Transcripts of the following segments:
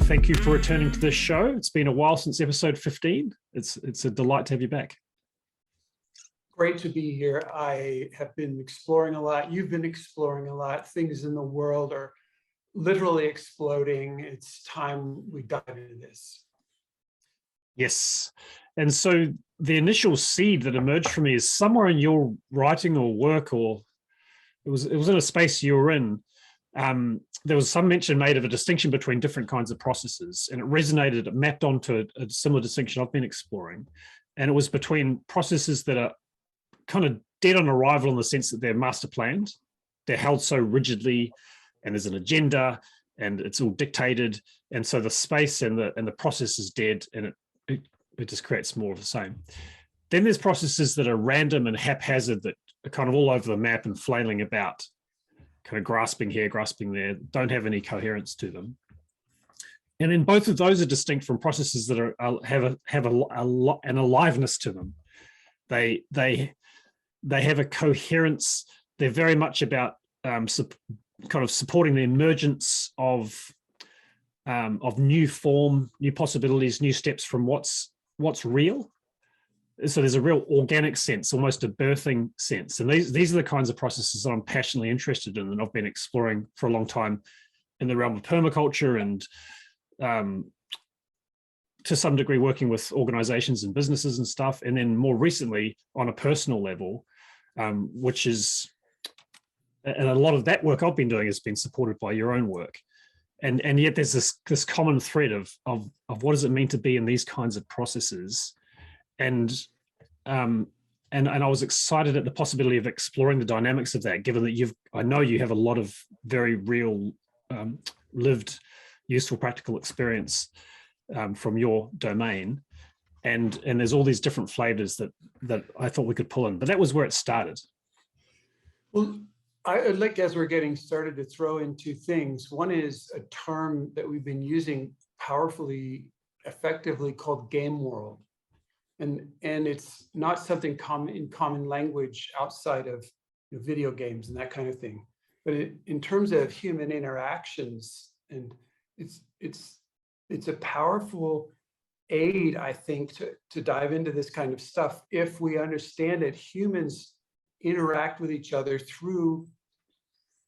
Thank you for returning to this show. It's been a while since episode 15. It's a delight to have you back. Great to be here. I have been exploring a lot. You've been exploring a lot. Things in the world are literally exploding. It's time we dive into this. Yes. And so the initial seed that emerged for me is somewhere in your writing or work, or it was in a space you were in. There was some mention made of a distinction between different kinds of processes, and it resonated, it mapped onto a similar distinction I've been exploring. And it was between processes that are kind of dead on arrival in the sense that they're master planned, they're held so rigidly, and there's an agenda, and it's all dictated, and so the space and the process is dead, and it just creates more of the same. Then there's processes that are random and haphazard, that are kind of all over the map and flailing about, kind of grasping here, grasping there, don't have any coherence to them. And then both of those are distinct from processes that have an aliveness to them. They have a coherence. They're very much about kind of supporting the emergence of new form, new possibilities, new steps from what's real. So there's a real organic sense, almost a birthing sense. And these are the kinds of processes that I'm passionately interested in, and I've been exploring for a long time in the realm of permaculture, and to some degree working with organizations and businesses and stuff. And then more recently on a personal level, which is, and a lot of that work I've been doing has been supported by your own work. And yet there's this common thread of what does it mean to be in these kinds of processes. And I was excited at the possibility of exploring the dynamics of that, given that I know you have a lot of very real, lived, useful, practical experience from your domain, and there's all these different flavors that I thought we could pull in. But that was where it started. Well, I'd like, as we're getting started, to throw in two things. One is a term that we've been using powerfully, effectively, called game world. And it's not something in common language outside of video games and that kind of thing. But in terms of human interactions, and it's a powerful aid, I think, to dive into this kind of stuff if we understand that humans interact with each other through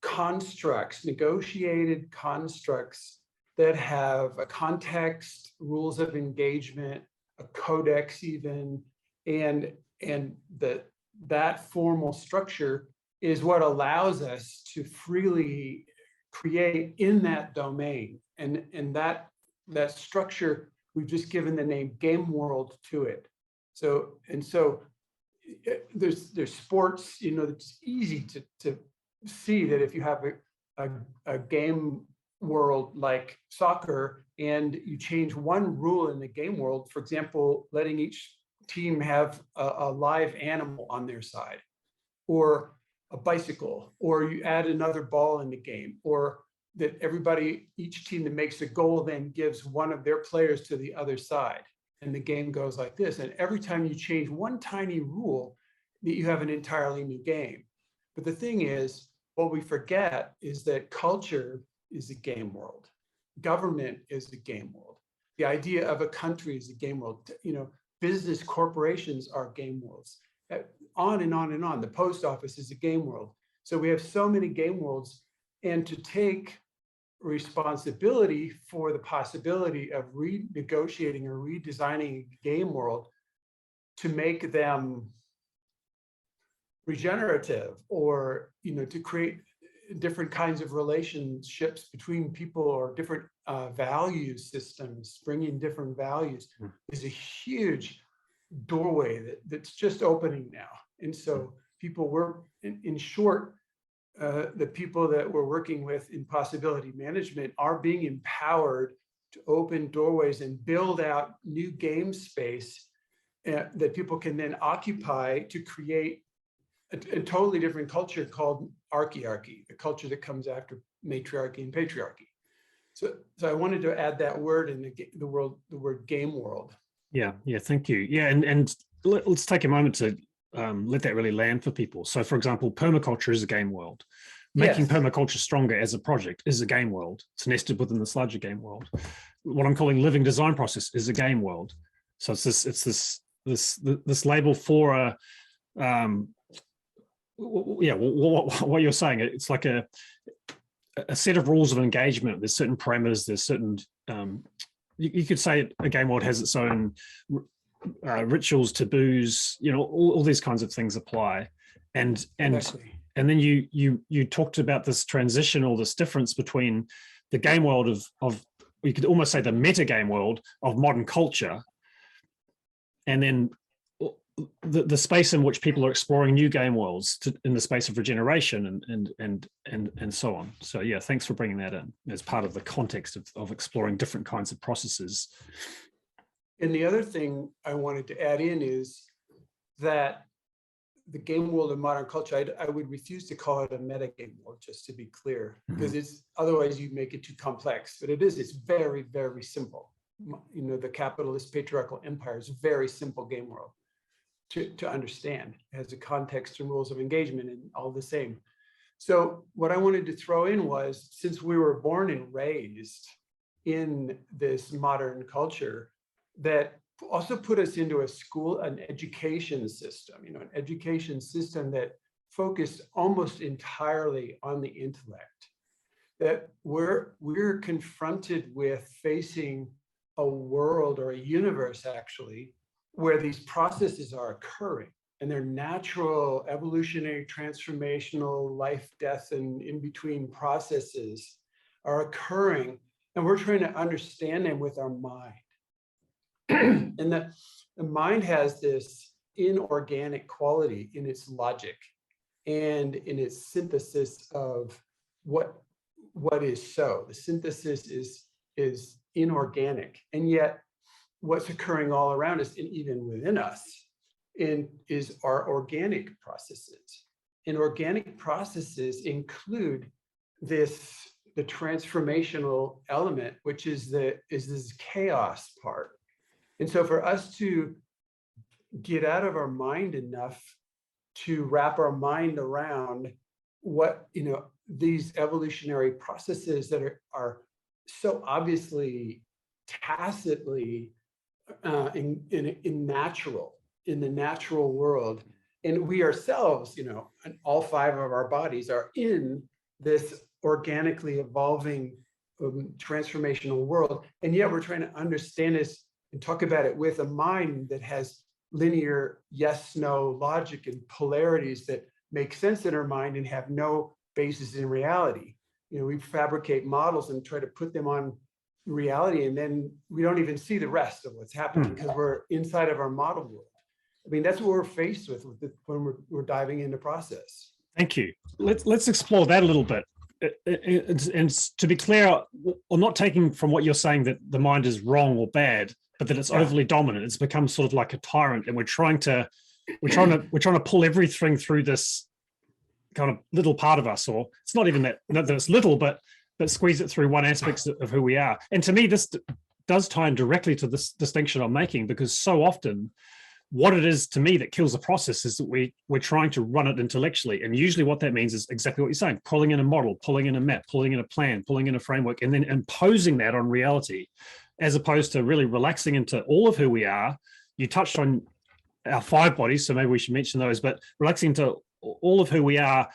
constructs, negotiated constructs that have a context, rules of engagement, a codex even, and that formal structure is what allows us to freely create in that domain. And that structure, we've just given the name game world to it. So there's sports, it's easy to see that if you have a game world like soccer, and you change one rule in the game world, for example, letting each team have a live animal on their side, or a bicycle, or you add another ball in the game, or that each team that makes a goal then gives one of their players to the other side, and the game goes like this. And every time you change one tiny rule, you have an entirely new game. But the thing is, what we forget is that culture is a game world. Government is a game world. The idea of a country is a game world. Business corporations are game worlds. On and on and on. The post office is a game world. So we have so many game worlds, and to take responsibility for the possibility of renegotiating or redesigning a game world to make them regenerative, or to create different kinds of relationships between people, or different value systems, bringing different values, is a huge doorway that's just opening now. And so in short, the people that we're working with in possibility management are being empowered to open doorways and build out new game space that people can then occupy to create a totally different culture called archearchy, the culture that comes after matriarchy and patriarchy. So I wanted to add that word in the word game world. Yeah, thank you. Yeah, and let's take a moment to let that really land for people. So, for example, permaculture is a game world. making Yes. permaculture stronger as a project is a game world. It's nested within this larger game world. What I'm calling living design process is a game world. So it's this label for a what you're saying. It's like a set of rules of engagement. There's certain parameters. There's certain you could say a game world has its own rituals, taboos. All these kinds of things apply, and Exactly. and then you talked about this transition or this difference between the game world of you could almost say the meta game world of modern culture, and then the space in which people are exploring new game worlds in the space of regeneration and so on. So yeah, thanks for bringing that in as part of the context of exploring different kinds of processes. And the other thing I wanted to add in is that the game world of modern culture, I would refuse to call it a meta game world, just to be clear, because it's otherwise you make it too complex. But it's very, very simple. The capitalist patriarchal empire is a very simple game world to understand. It has a context and rules of engagement and all the same. So what I wanted to throw in was, since we were born and raised in this modern culture, that also put us into an education system, an education system that focused almost entirely on the intellect, that we're confronted with facing a world or a universe actually where these processes are occurring, and they're natural, evolutionary, transformational, life, death, and in between processes are occurring, and we're trying to understand them with our mind. And the mind has this inorganic quality in its logic and in its synthesis of what is so. The synthesis is inorganic, and yet what's occurring all around us and even within us is our organic processes. And organic processes include the transformational element, which is this chaos part. And so for us to get out of our mind enough to wrap our mind around what, these evolutionary processes that are so obviously tacitly in the natural world, and we ourselves, and all 5 of our bodies are in this organically evolving transformational world, and yet we're trying to understand this and talk about it with a mind that has linear yes/no logic and polarities that make sense in our mind and have no basis in reality. We fabricate models and try to put them on reality, and then we don't even see the rest of what's happening because we're inside of our model world. I mean, that's what we're faced with when we're diving into process. Thank you. Let's explore that a little bit. And to be clear, I'm not taking from what you're saying that the mind is wrong or bad, but that it's overly dominant. It's become sort of like a tyrant, and we're trying to pull everything through this kind of little part of us, or it's not even that it's little, but squeeze it through one aspect of who we are. And to me, this does tie in directly to this distinction I'm making, because so often what it is to me that kills the process is that we're trying to run it intellectually. And usually what that means is exactly what you're saying: pulling in a model, pulling in a map, pulling in a plan, pulling in a framework, and then imposing that on reality, as opposed to really relaxing into all of who we are. You touched on our 5 bodies, so maybe we should mention those, but relaxing into all of who we are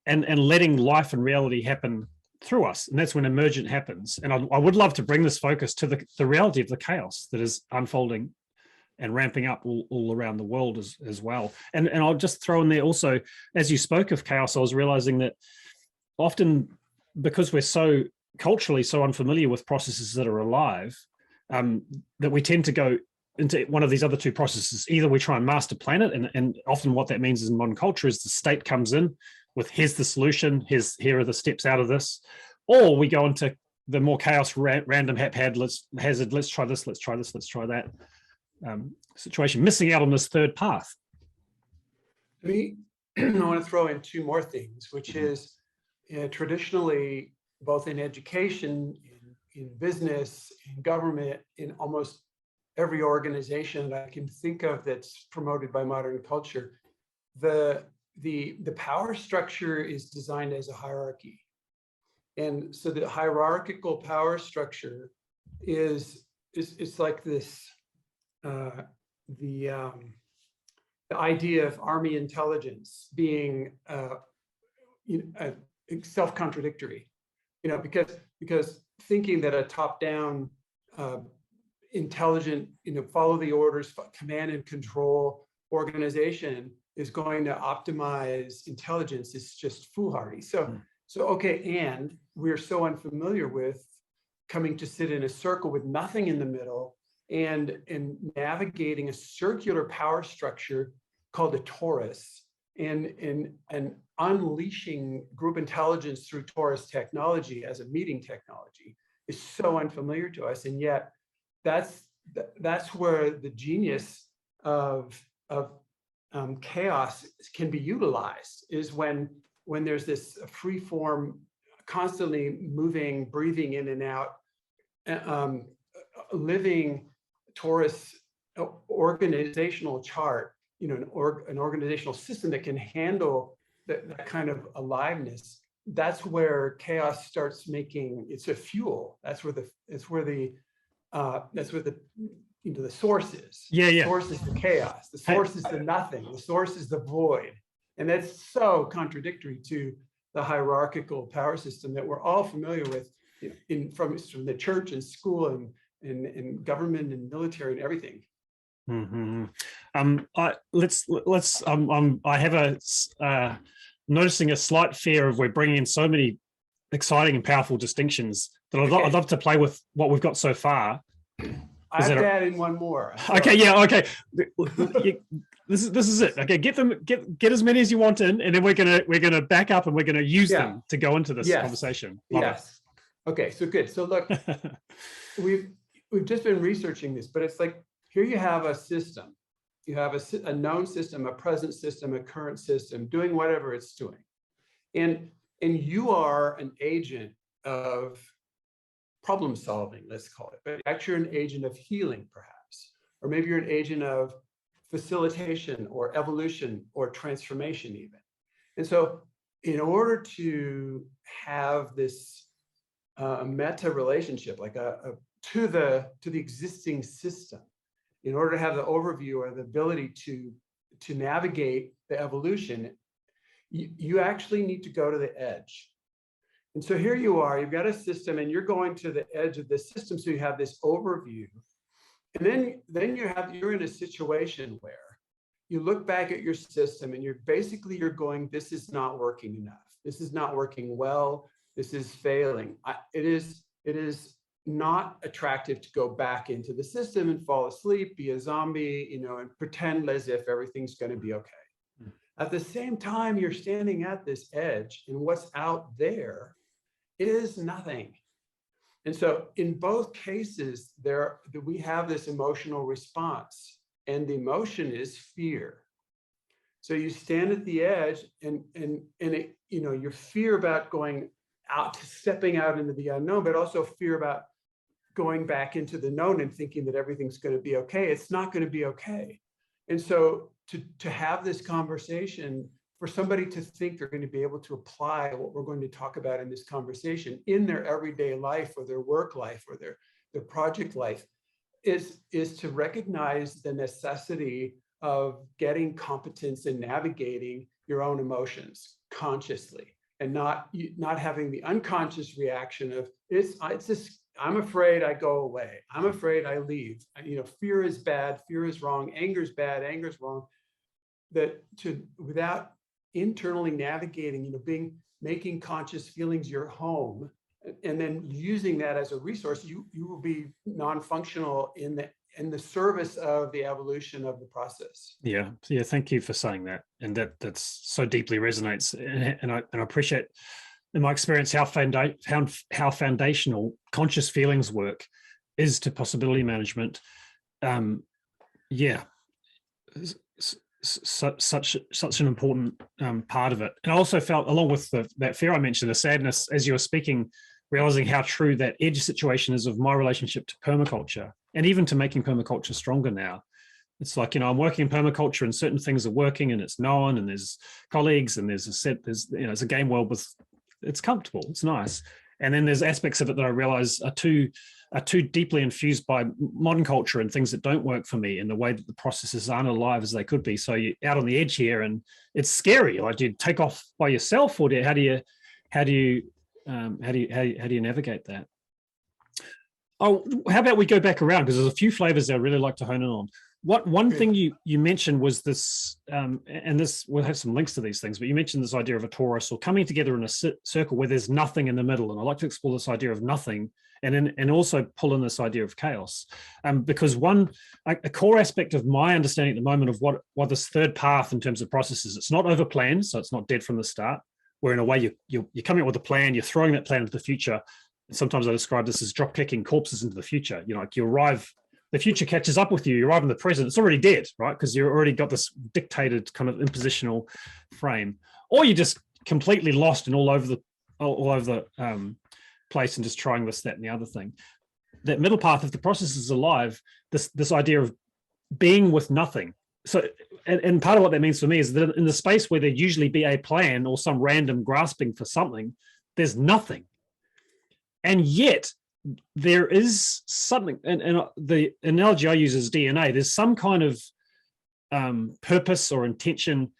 and letting life and reality happen through us. And that's when emergent happens. And I would love to bring this focus to the reality of the chaos that is unfolding and ramping up all around the world as well. And I'll just throw in there also, as you spoke of chaos, I was realizing that often, because we're so culturally so unfamiliar with processes that are alive, that we tend to go into one of these other 2 processes. Either we try and master plan it, and often what that means is in modern culture is the state comes in with, here's the solution, here are the steps out of this, or we go into the more chaos, random, haphazard, let's try this, let's try this, let's try that situation, missing out on this 3rd path. I want to throw in 2 more things, which is traditionally, both in education, in business, in government, in almost every organization that I can think of that's promoted by modern culture, the the power structure is designed as a hierarchy. And so the hierarchical power structure is it's like this, the idea of army intelligence being self-contradictory, because thinking that a top-down intelligent, follow the orders, command and control organization is going to optimize intelligence is just foolhardy. So okay, and we're so unfamiliar with coming to sit in a circle with nothing in the middle and navigating a circular power structure called a torus, and unleashing group intelligence through torus technology as a meeting technology is so unfamiliar to us. And yet that's where the genius of chaos can be utilized, is when there's this free form, constantly moving, breathing in and out, living torus organizational chart, an organizational system that can handle that kind of aliveness. That's where chaos starts making, it's a fuel. That's where the source is. The source is the chaos. The source is the nothing. The source is the void. And that's so contradictory to the hierarchical power system that we're all familiar with from the church and school and government and military and everything. Mm-hmm. I have noticing a slight fear of we're bringing in so many exciting and powerful distinctions that I'd love to play with what we've got so far. I've added one more. Okay, yeah, okay. This is it. Okay, get as many as you want in, and then we're gonna back up and we're gonna use them to go into this conversation. Love it. Okay, so good. So look, we've just been researching this, but it's like, here you have a system. You have a known system, a present system, a current system, doing whatever it's doing. And you are an agent of problem solving, let's call it. But actually you're an agent of healing, perhaps. Or maybe you're an agent of facilitation or evolution or transformation even. And so in order to have this meta relationship, like to the existing system, in order to have the overview or the ability to navigate the evolution, you actually need to go to the edge. And so here you are, you've got a system and you're going to the edge of the system. So you have this overview. And then you're in a situation where you look back at your system and you're going, this is not working enough. This is not working well. This is failing. It is not attractive to go back into the system and fall asleep, be a zombie, and pretend as if everything's going to be okay. At the same time, you're standing at this edge, and what's out there is nothing. And so in both cases, we have this emotional response, and the emotion is fear. So you stand at the edge, and your fear about going out, stepping out into the unknown, but also fear about going back into the known and thinking that everything's going to be okay. It's not going to be okay. And so to have this conversation, for somebody to think they're going to be able to apply what we're going to talk about in this conversation in their everyday life or their work life or their project life is to recognize the necessity of getting competence in navigating your own emotions consciously, and not having the unconscious reaction of it's just, I'm afraid, I go away. I'm afraid, I leave. Fear is bad. Fear is wrong. Anger is bad. Anger is wrong. Without internally navigating, making conscious feelings your home, and then using that as a resource, you will be non-functional in the service of the evolution of the process. Yeah. Thank you for saying that, and that's so deeply resonates, and I appreciate, in my experience, how foundational conscious feelings work is to possibility management. Such an important part of it. And I also felt, along with that fear I mentioned, the sadness as you were speaking, realizing how true that edge situation is of my relationship to permaculture, and even to making permaculture stronger now. It's like, I'm working in permaculture and certain things are working and it's known and there's colleagues and there's it's a game world with, it's comfortable, it's nice. And then there's aspects of it that I realize are too deeply infused by modern culture and things that don't work for me in the way that the processes aren't alive as they could be. So you're out on the edge here and it's scary. Like, do you take off by yourself, or how do you navigate that? Oh, how about we go back around, because there's a few flavors that I really like to hone in on. One thing you mentioned was this, and this, we'll have some links to these things, but you mentioned this idea of a torus, or coming together in a circle where there's nothing in the middle. And I like to explore this idea of nothing, and also pull in this idea of chaos, because a core aspect of my understanding at the moment of what this third path in terms of processes, it's not over planned, so it's not dead from the start, where in a way you're coming up with a plan, you're throwing that plan into the future. And sometimes I describe this as drop kicking corpses into the future. Like, you arrive, the future catches up with you, you arrive in the present, it's already dead, right? Because you've already got this dictated kind of impositional frame. Or you're just completely lost and all over the place and just trying this, that, and the other thing. That middle path, if the process is alive, this idea of being with nothing. So, and part of what that means for me is that in the space where there'd usually be a plan or some random grasping for something, there's nothing. And yet there is something, and the analogy I use is DNA. There's some kind of purpose or intention.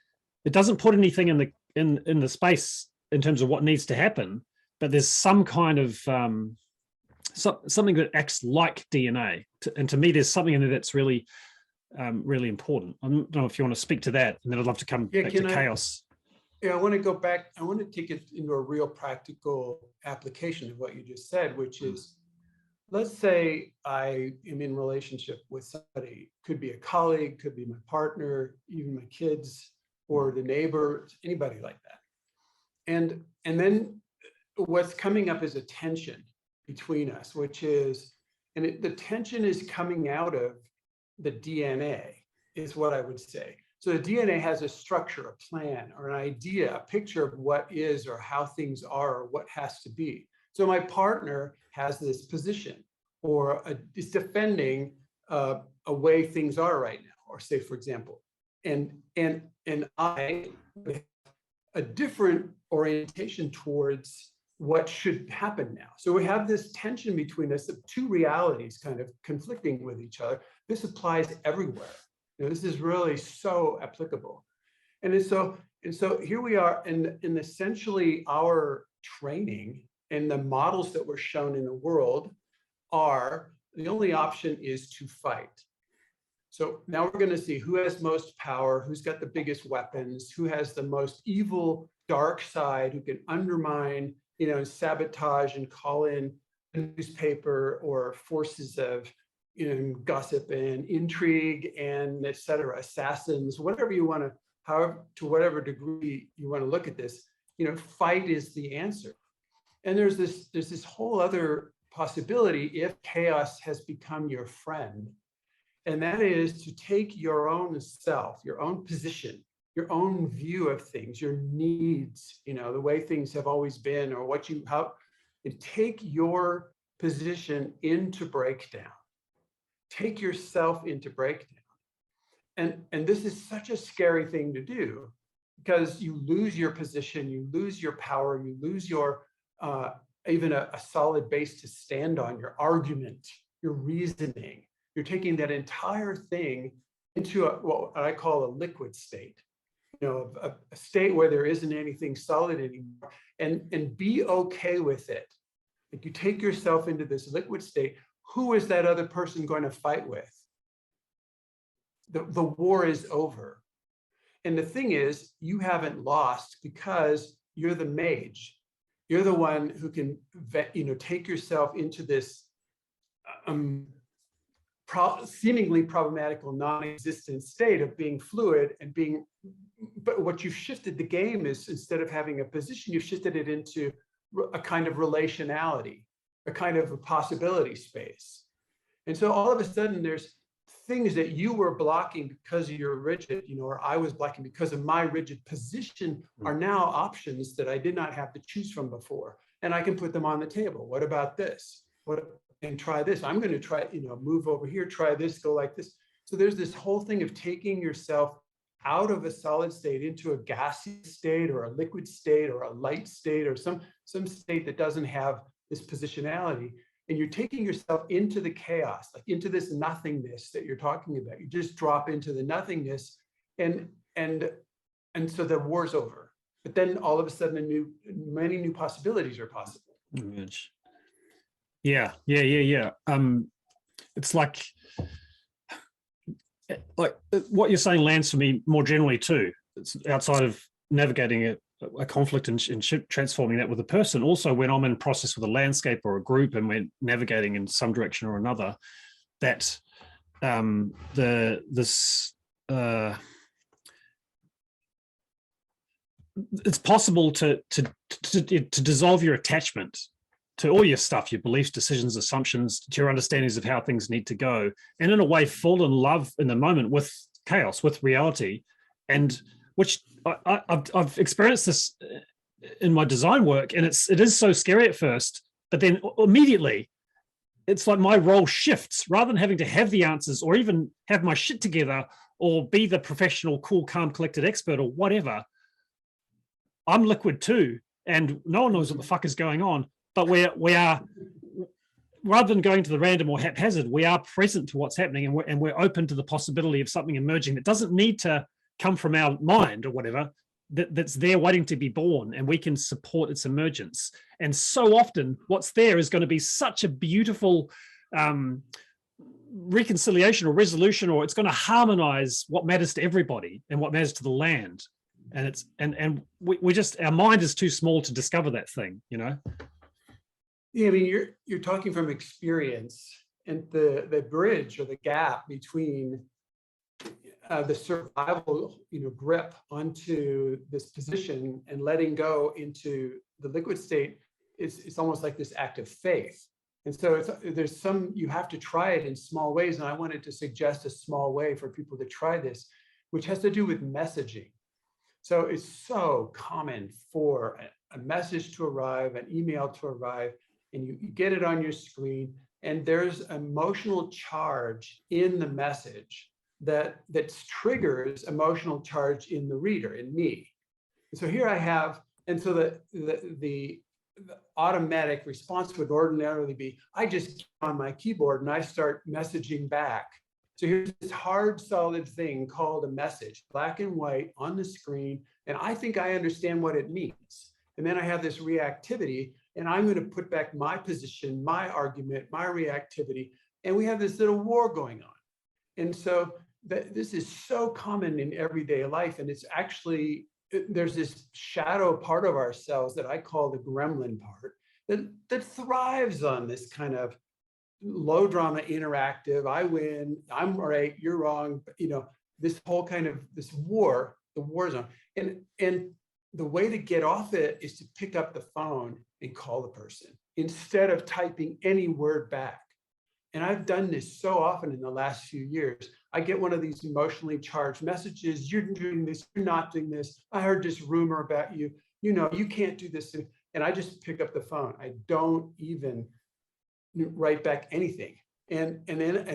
It doesn't put anything in the space in terms of what needs to happen, but there's some kind of something that acts like DNA. And to me, there's something in there that's really, really important. I don't know if you want to speak to that, and then I'd love to come back to chaos. Yeah, I want to go back. I want to take it into a real practical application of what you just said, which is, let's say I am in relationship with somebody, could be a colleague, could be my partner, even my kids, or the neighbor, anybody like that. And then what's coming up is a tension between us, which is, the tension is coming out of the DNA, is what I would say. So the DNA has a structure, a plan, or an idea, a picture of what is or how things are or what has to be. So my partner has this position, or is defending a way things are right now, or say, for example, and I have a different orientation towards what should happen now. So we have this tension between us of two realities kind of conflicting with each other. This applies everywhere. This is really so applicable. And so here we are, and essentially our training and the models that were shown in the world are, the only option is to fight. So now we're going to see who has most power, who's got the biggest weapons, who has the most evil, dark side, who can undermine, sabotage and call in a newspaper or forces of gossip and intrigue and et cetera, assassins, whatever you want to, however, to whatever degree you want to look at this, fight is the answer. And there's this whole other possibility if chaos has become your friend, and that is to take your own self, your own position, your own view of things, your needs, the way things have always been, or and take your position into breakdown. Take yourself into breakdown. And this is such a scary thing to do, because you lose your position, you lose your power, you lose your even a solid base to stand on, your argument, your reasoning. You're taking that entire thing into what I call a liquid state, a state where there isn't anything solid anymore, and be okay with it. Like, you take yourself into this liquid state. Who is that other person going to fight with? The war is over. And the thing is, you haven't lost because you're the mage. You're the one who can, take yourself into this seemingly problematical, non-existent state of being fluid and being, but what you've shifted the game is, instead of having a position, you've shifted it into a kind of relationality, a kind of a possibility space. And so all of a sudden there's things that you were blocking because of your rigid, or I was blocking because of my rigid position, are now options that I did not have to choose from before. And I can put them on the table. What about this? And try this. I'm going to try, move over here, try this, go like this. So there's this whole thing of taking yourself out of a solid state into a gaseous state or a liquid state or a light state or some state that doesn't have this positionality. And you're taking yourself into the chaos, like into this nothingness that you're talking about. You just drop into the nothingness, and so the war's over. But then all of a sudden, many new possibilities are possible. Yeah. It's like what you're saying lands for me more generally too. It's outside of navigating a conflict and transforming that with a person. Also, when I'm in process with a landscape or a group and we're navigating in some direction or another, that it's possible to dissolve your attachment to all your stuff, your beliefs, decisions, assumptions, to your understandings of how things need to go, and in a way fall in love in the moment with chaos, with reality, and which I've experienced this in my design work, and it is so scary at first, but then immediately it's like my role shifts. Rather than having to have the answers or even have my shit together or be the professional, cool, calm, collected expert or whatever, I'm liquid too, and no one knows what the fuck is going on. But we are, rather than going to the random or haphazard, we are present to what's happening, and we're open to the possibility of something emerging that doesn't need to come from our mind or whatever, that's there waiting to be born, and we can support its emergence. And so often what's there is going to be such a beautiful reconciliation or resolution, or it's going to harmonize what matters to everybody and what matters to the land. And it's we just, our mind is too small to discover that thing, you know. Yeah, I mean, you're talking from experience, and the bridge or the gap between the survival, grip onto this position and letting go into the liquid state it's almost like this act of faith. And so you have to try it in small ways. And I wanted to suggest a small way for people to try this, which has to do with messaging. So it's so common for a message to arrive, an email to arrive, and you get it on your screen, and there's emotional charge in the message that triggers emotional charge in the reader, in me. And so here I have, and so the automatic response would ordinarily be, I just get on my keyboard and I start messaging back. So here's this hard, solid thing called a message, black and white on the screen, and I think I understand what it means. And then I have this reactivity, and I'm going to put back my position, my argument, my reactivity, and we have this little war going on. And so this is so common in everyday life, and it's actually, there's this shadow part of ourselves that I call the gremlin part that thrives on this kind of low drama interactive, I win, I'm right, you're wrong, this whole kind of this war, the war zone. And the way to get off it is to pick up the phone and call the person instead of typing any word back. And I've done this so often in the last few years. I get one of these emotionally charged messages. You're doing this, you're not doing this. I heard this rumor about you. You can't do this. And I just pick up the phone. I don't even write back anything. And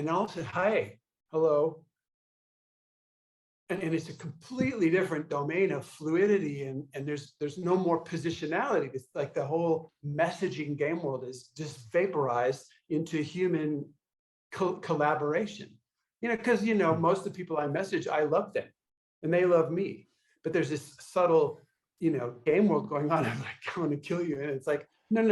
I'll say, hi, hello. And it's a completely different domain of fluidity, and there's no more positionality. It's like the whole messaging game world is just vaporized into human collaboration. Because most of the people I message, I love them, and they love me. But there's this subtle, game world going on. I'm like, I want to kill you, and it's like, no,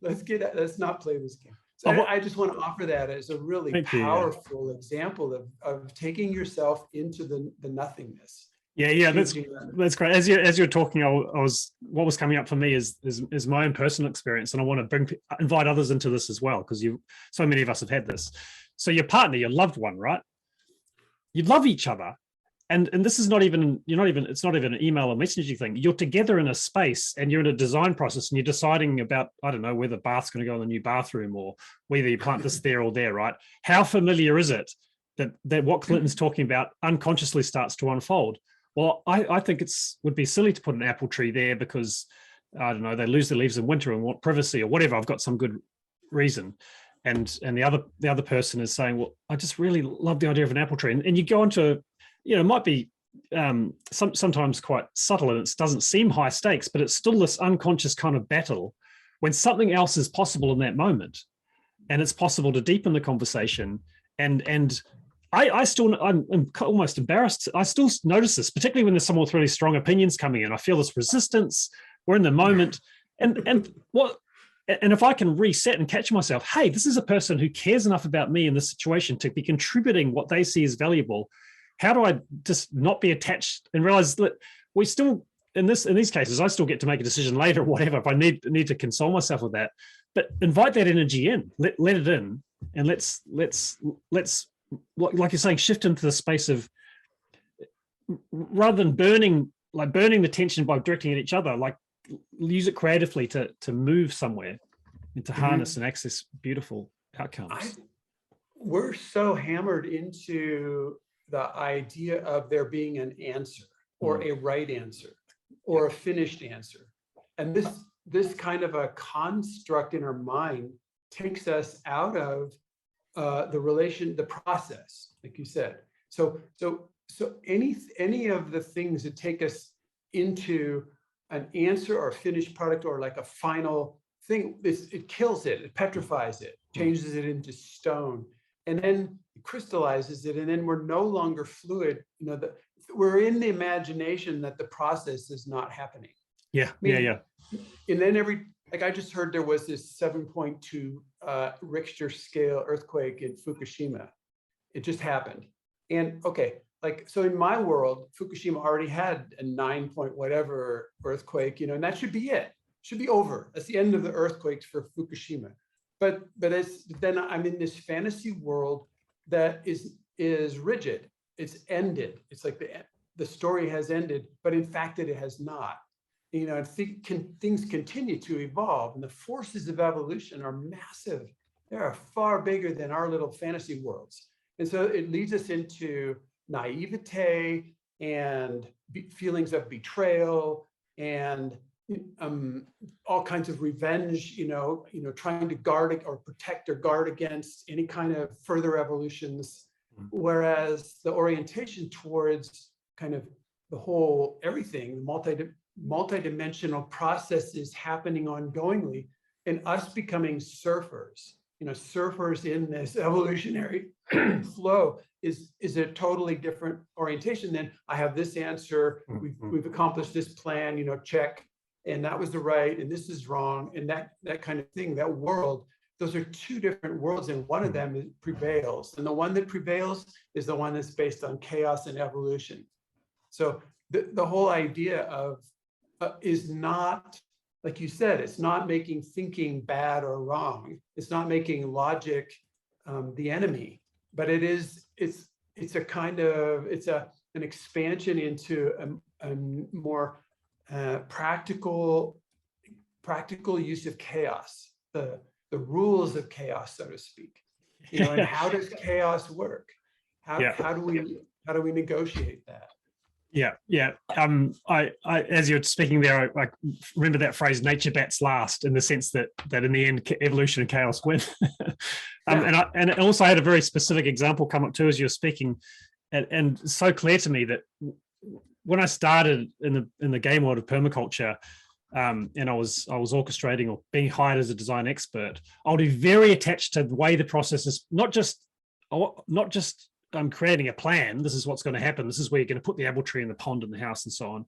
let's not play this game. So I just want to offer that as a really powerful example of taking yourself into the nothingness. Yeah, that's great. As you're talking, what was coming up for me is my own personal experience, and I want to invite others into this as well, because so many of us have had this. So your partner, your loved one, right? You love each other, and this is it's not even an email or messaging thing. You're together in a space, and you're in a design process, and you're deciding about, I don't know, whether bath's going to go in the new bathroom or whether you plant this there or there, right? How familiar is it that what Clinton's talking about unconsciously starts to unfold? Well, I think would be silly to put an apple tree there because, I don't know, they lose their leaves in winter and want privacy or whatever. I've got some good reason. and the other person is saying, well, I just really love the idea of an apple tree, and you go into, it might be sometimes quite subtle, and it doesn't seem high stakes, but it's still this unconscious kind of battle when something else is possible in that moment, and it's possible to deepen the conversation. And I'm almost embarrassed. I still notice this, particularly when there's someone with really strong opinions coming in. I feel this resistance. We're in the moment, and if I can reset and catch myself, hey, this is a person who cares enough about me in this situation to be contributing what they see as valuable. How do I just not be attached and realize that we still, in these cases, I still get to make a decision later or whatever, if I need to console myself with that. But invite that energy in, let it in, and let's like you're saying, shift into the space of, rather than burning the tension by directing at each other, like use it creatively to move somewhere and to harness and access beautiful outcomes. We're so hammered into the idea of there being an answer or a right answer or a finished answer. And this kind of a construct in our mind takes us out of the process, like you said. So any of the things that take us into an answer or a finished product or like a final thing, it kills it, it petrifies it, changes it into stone, and then it crystallizes it, and then we're no longer fluid. We're in the imagination that the process is not happening. Yeah. And then I just heard there was this 7.2 Richter scale earthquake in Fukushima. It just happened. And okay, so in my world, Fukushima already had a 9 point whatever earthquake, and that should be it. Should be over. That's the end of the earthquakes for Fukushima. But then I'm in this fantasy world that is rigid. It's ended. It's like the story has ended, but in fact it has not. Things continue to evolve, and the forces of evolution are massive. They are far bigger than our little fantasy worlds. And so it leads us into naivete and feelings of betrayal and all kinds of revenge, trying to guard or protect or guard against any kind of further evolutions. Whereas the orientation towards kind of the whole everything, multidimensional processes happening ongoingly, and us becoming surfers, surfers in this evolutionary flow is a totally different orientation than I have this answer, we've accomplished this plan, check, and that was the right, and this is wrong, and that kind of thing, that world. Those are two different worlds, and one of them prevails, and the one that prevails is the one that's based on chaos and evolution. So the whole idea of is not, like you said, it's not making thinking bad or wrong. It's not making logic the enemy, but it's a kind of, an expansion into a more practical use of chaos, the rules of chaos, so to speak. And how does chaos work? How do we negotiate that? Yeah. I as you're speaking there, I remember that phrase, nature bats last, in the sense that in the end, evolution and chaos win. And it also had a very specific example come up too as you were speaking, and so clear to me that when I started in the game world of permaculture, and I was orchestrating or being hired as a design expert, I would be very attached to the way the process is, not just I'm creating a plan. This is what's going to happen. This is where you're going to put the apple tree in the pond in the house and so on.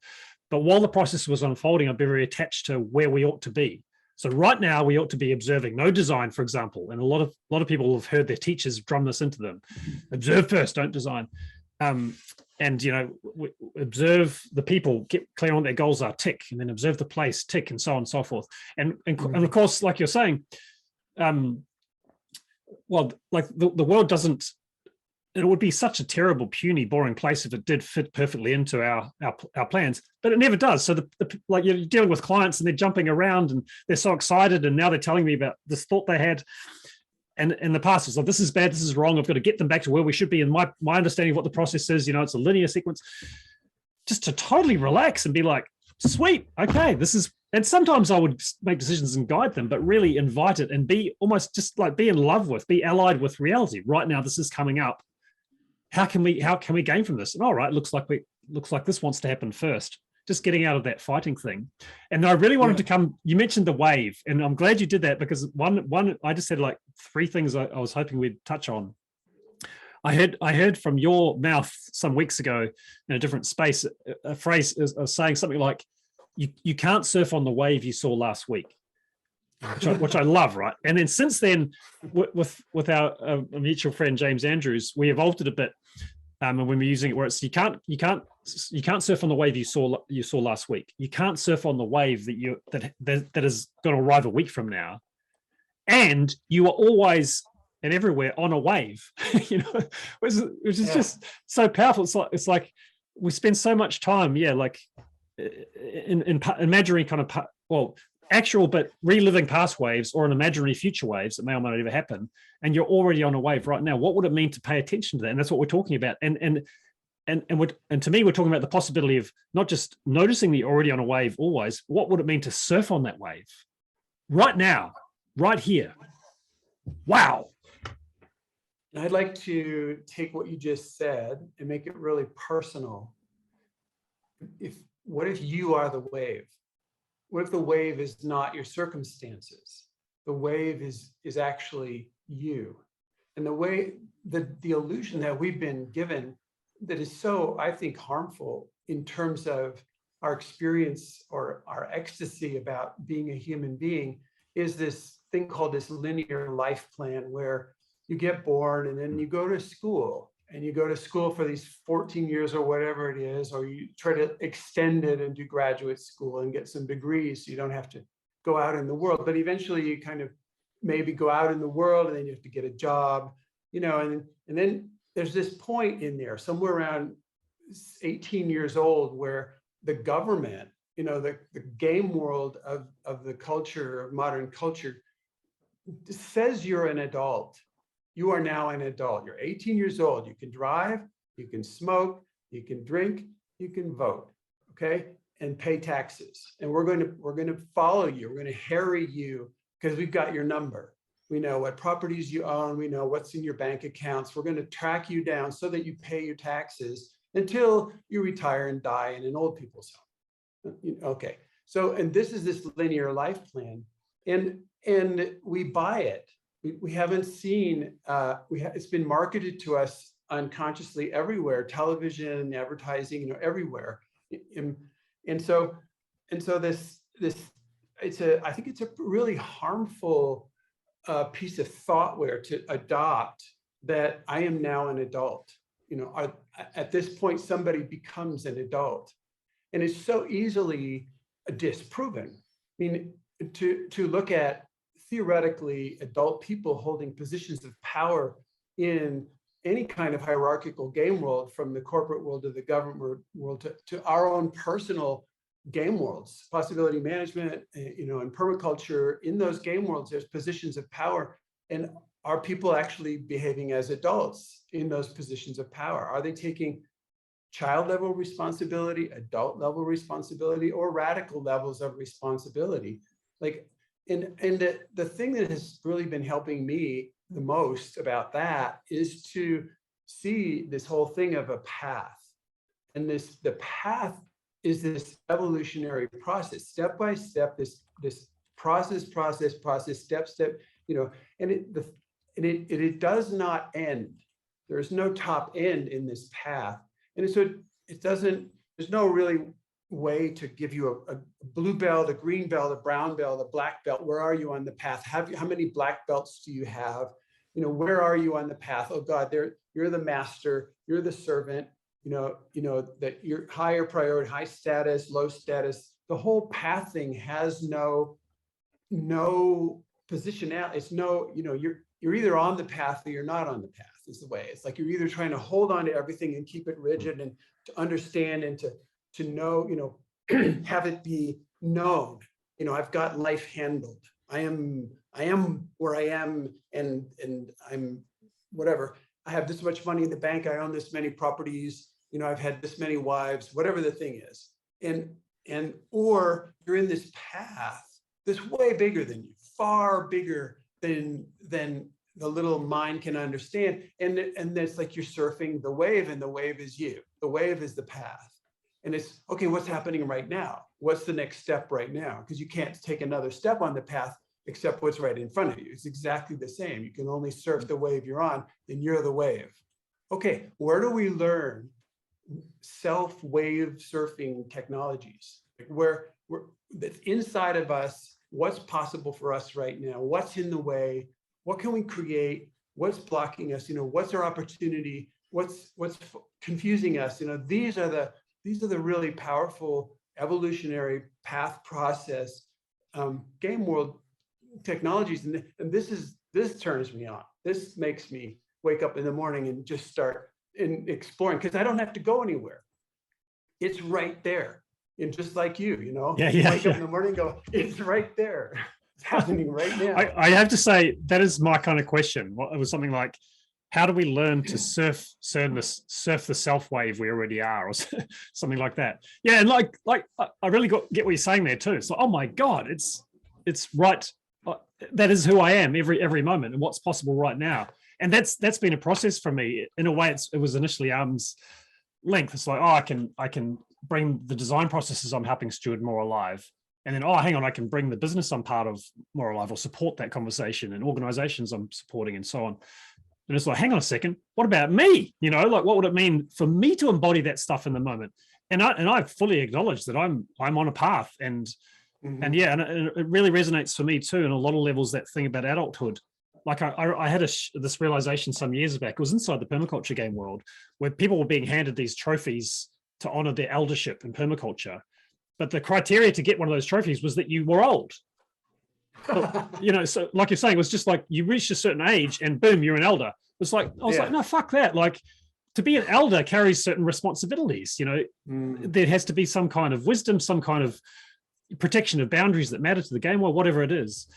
But while the process was unfolding, I'd be very attached to where we ought to be. So right now we ought to be observing, no design, for example. And a lot of people have heard their teachers drum this into them. Observe first, don't design. Observe the people, get clear on what their goals are, tick, and then observe the place, tick, and so on and so forth. And of course, like you're saying, the world doesn't. It would be such a terrible, puny, boring place if it did fit perfectly into our plans, but it never does. So like you're dealing with clients and they're jumping around and they're so excited, and now they're telling me about this thought they had, and in the past it's like, this is bad, this is wrong. I've got to get them back to where we should be. And my understanding of what the process is, it's a linear sequence. Just to totally relax and be like, sweet, okay, this is, And sometimes I would make decisions and guide them, but really invite it and be almost just like be in love with, be allied with reality. Right now, this is coming up. How can we gain from this? And all right, looks like this wants to happen first. Just getting out of that fighting thing. And I really wanted to come, you mentioned the wave, and I'm glad you did that, because one I just said like three things I was hoping we'd touch on. I heard from your mouth some weeks ago in a different space, a phrase saying something like, you can't surf on the wave you saw last week, which I love, right? And then since then, with our mutual friend James Andrews, we evolved it a bit, and when we're using it, where it's you can't surf on the wave you saw last week. You can't surf on the wave that is going to arrive a week from now, and you are always and everywhere on a wave, which is just so powerful. It's like we spend so much time, like in imaginary kind of actual but reliving past waves, or an imaginary future waves that may or may not ever happen, and you're already on a wave right now. What would it mean to pay attention to that? And that's what we're talking about. And to me, we're talking about the possibility of not just noticing that you're already on a wave always. What would it mean to surf on that wave right now, right here? Wow. I'd like to take what you just said and make it really personal. What if you are the wave? What if the wave is not your circumstances? The wave is actually you. And the illusion that we've been given that is so, I think, harmful in terms of our experience or our ecstasy about being a human being is this thing called this linear life plan, where you get born and then you go to school, and you go to school for these 14 years or whatever it is, or you try to extend it and do graduate school and get some degrees so you don't have to go out in the world. But eventually you kind of maybe go out in the world, and then you have to get a job, and then there's this point in there somewhere around 18 years old where the government, the game world of the culture, of modern culture, says you're an adult. You are now an adult. You're 18 years old. You can drive, you can smoke, you can drink, you can vote, okay? And pay taxes. And we're going to follow you. We're going to harry you because we've got your number. We know what properties you own. We know what's in your bank accounts. We're going to track you down so that you pay your taxes until you retire and die in an old people's home. Okay. So, and this is this linear life plan, and we buy it. We haven't seen, it's been marketed to us unconsciously everywhere, television, advertising, everywhere. And so this, I think it's a really harmful piece of thoughtware to adopt, that I am now an adult. At this point, somebody becomes an adult, and it's so easily disproven. I mean, to look at theoretically adult people holding positions of power in any kind of hierarchical game world, from the corporate world to the government world to our own personal game worlds, possibility management, and permaculture. In those game worlds, there's positions of power. And are people actually behaving as adults in those positions of power? Are they taking child level responsibility, adult level responsibility, or radical levels of responsibility? And the thing that has really been helping me the most about that is to see this whole thing of a path. And the path is this evolutionary process, step by step, this process, step, and it does not end. There's no top end in this path. And so there's no really way to give you a blue belt, a green belt, a brown belt, a black belt. Where are you on the path? How many black belts do you have? Where are you on the path? Oh God, you're the master, you're the servant, that you're higher priority, high status, low status. The whole path thing has no position out. It's you're either on the path or you're not on the path, is the way. It's like you're either trying to hold on to everything and keep it rigid and to understand and to know, have it be known. I've got life handled. I am where I am, and I'm whatever. I have this much money in the bank. I own this many properties. I've had this many wives, whatever the thing is. And or you're in this path that's way bigger than you, far bigger than the little mind can understand. And it's like you're surfing the wave, and the wave is you. The wave is the path. And it's, okay, what's happening right now? What's the next step right now? Because you can't take another step on the path except what's right in front of you. It's exactly the same. You can only surf the wave you're on, and you're the wave. Okay, where do we learn self-wave surfing technologies? Where that's inside of us, what's possible for us right now? What's in the way? What can we create? What's blocking us? What's our opportunity? What's confusing us? These are the really powerful evolutionary path process game world technologies, and this turns me on. This makes me wake up in the morning and just start exploring, because I don't have to go anywhere. It's right there, and just like you wake up in the morning and go, it's right there. It's happening right now. I have to say, that is my kind of question. It was something like, how do we learn to surf the self wave we already are, or something like that? Yeah, and like I really get what you're saying there too. It's like, oh my God, it's right. That is who I am every moment, and what's possible right now. And that's been a process for me. In a way, it was initially arm's length. It's like, oh, I can bring the design processes I'm helping steward more alive. And then, oh, hang on, I can bring the business I'm part of more alive, or support that conversation, and organizations I'm supporting, and so on. And it's like, hang on a second, what about me? Like, what would it mean for me to embody that stuff in the moment? And I fully acknowledge that I'm on a path, and it really resonates for me too. On a lot of levels, that thing about adulthood. Like I had this realization some years back. It was inside the permaculture game world, where people were being handed these trophies to honor their eldership in permaculture. But the criteria to get one of those trophies was that you were old. So like you're saying, it was just like you reached a certain age and boom, you're an elder. It's like, I was like, no, fuck that. Like, to be an elder carries certain responsibilities. There has to be some kind of wisdom, some kind of protection of boundaries that matter to the game, or whatever it is.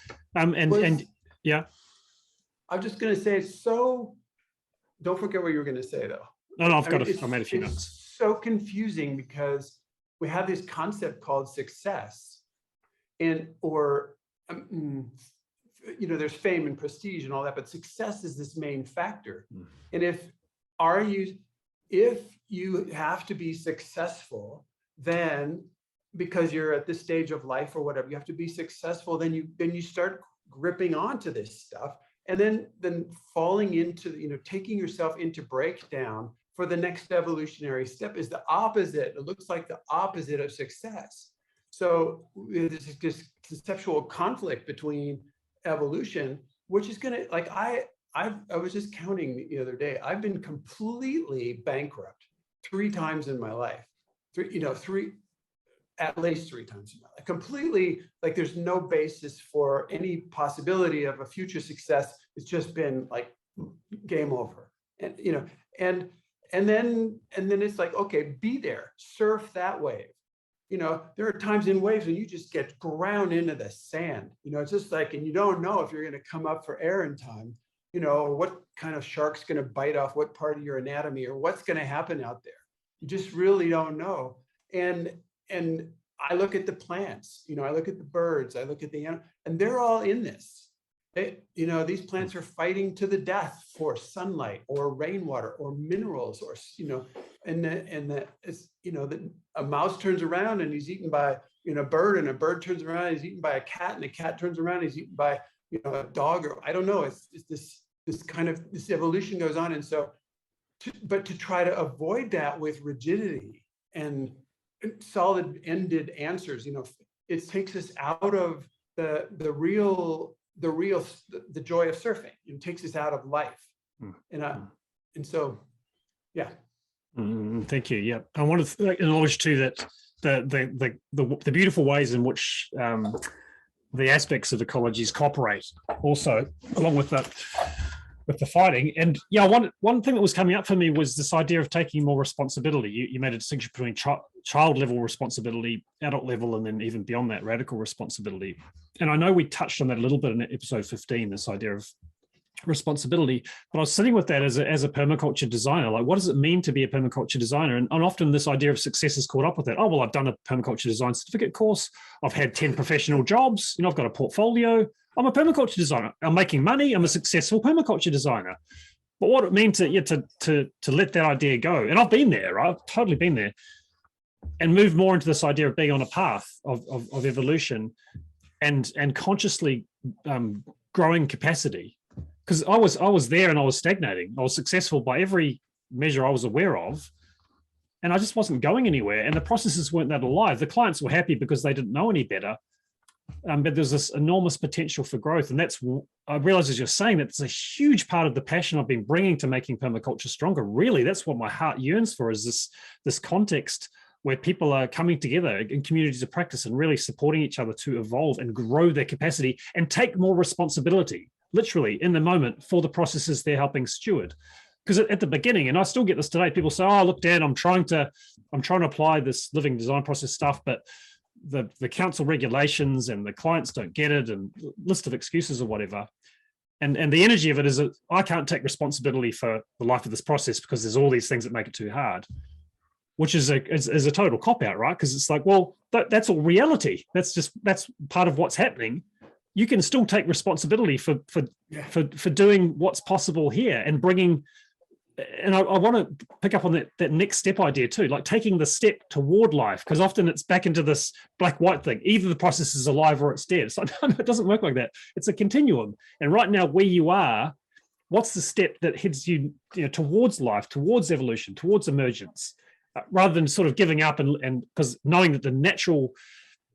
Yeah. I'm just going to say, so don't forget what you were going to say though. No, I made a few notes. It's so confusing, because we have this concept called success, there's fame and prestige and all that, but success is this main factor. And if you have to be successful, then because you're at this stage of life or whatever, you have to be successful, then you start gripping onto this stuff, and then falling into, taking yourself into breakdown for the next evolutionary step is the opposite. It looks like the opposite of success. So there's this conceptual conflict between evolution, which is gonna, like, I was just counting the other day. I've been completely bankrupt 3 times in my life. At least 3 times in my life. Completely, like, there's no basis for any possibility of a future success. It's just been like game over. And then it's like, okay, be there, surf that wave. There are times in waves when you just get ground into the sand. It's just like, and you don't know if you're going to come up for air in time, or what kind of shark's going to bite off what part of your anatomy, or what's going to happen out there. You just really don't know. And I look at the plants, I look at the birds, I look at the animals, and they're all in this. These plants are fighting to the death for sunlight or rainwater or minerals, or a mouse turns around and he's eaten by a bird, and a bird turns around and he's eaten by a cat, and a cat turns around and he's eaten by a dog, or I don't know. It's this kind of this evolution goes on, and so to try to avoid that with rigidity and solid ended answers, it takes us out of the joy of surfing. It takes us out of life. And so, yeah. Thank you. Yeah, I want to acknowledge too that the beautiful ways in which the aspects of ecologies cooperate also, along with the fighting. And yeah, one thing that was coming up for me was this idea of taking more responsibility. You made a distinction between child level responsibility, adult level, and then even beyond that, radical responsibility. And I know we touched on that a little bit in episode 15, this idea of responsibility. But I was sitting with that as a permaculture designer. Like, what does it mean to be a permaculture designer? And often this idea of success is caught up with that. Oh, well, I've done a permaculture design certificate course. I've had 10 professional jobs. I've got a portfolio. I'm a permaculture designer. I'm making money. I'm a successful permaculture designer. But what it means to let that idea go. And I've been there, right? I've totally been there. And move more into this idea of being on a path of evolution and consciously growing capacity. Because I was there and I was stagnating. I was successful by every measure I was aware of, and I just wasn't going anywhere. And the processes weren't that alive. The clients were happy because they didn't know any better, but there's this enormous potential for growth. And that's, I realize as you're saying, that's a huge part of the passion I've been bringing to making permaculture stronger. Really, that's what my heart yearns for, is this context where people are coming together in communities of practice and really supporting each other to evolve and grow their capacity and take more responsibility, literally in the moment, for the processes they're helping steward. Because at the beginning, and I still get this today, people say, oh, look, Dan, I'm trying to apply this living design process stuff, but the council regulations and the clients don't get it, and list of excuses or whatever. And the energy of it is that I can't take responsibility for the life of this process because there's all these things that make it too hard, which is a total cop-out, right? Because it's like, well, that's all reality. That's part of what's happening. You can still take responsibility for doing what's possible here and bringing. And I want to pick up on that next step idea too, like taking the step toward life, because often it's back into this black-white thing. Either the process is alive or it's dead. It's like, no, it doesn't work like that. It's a continuum. And right now, where you are, what's the step that heads you, towards life, towards evolution, towards emergence, rather than sort of giving up and because knowing that the natural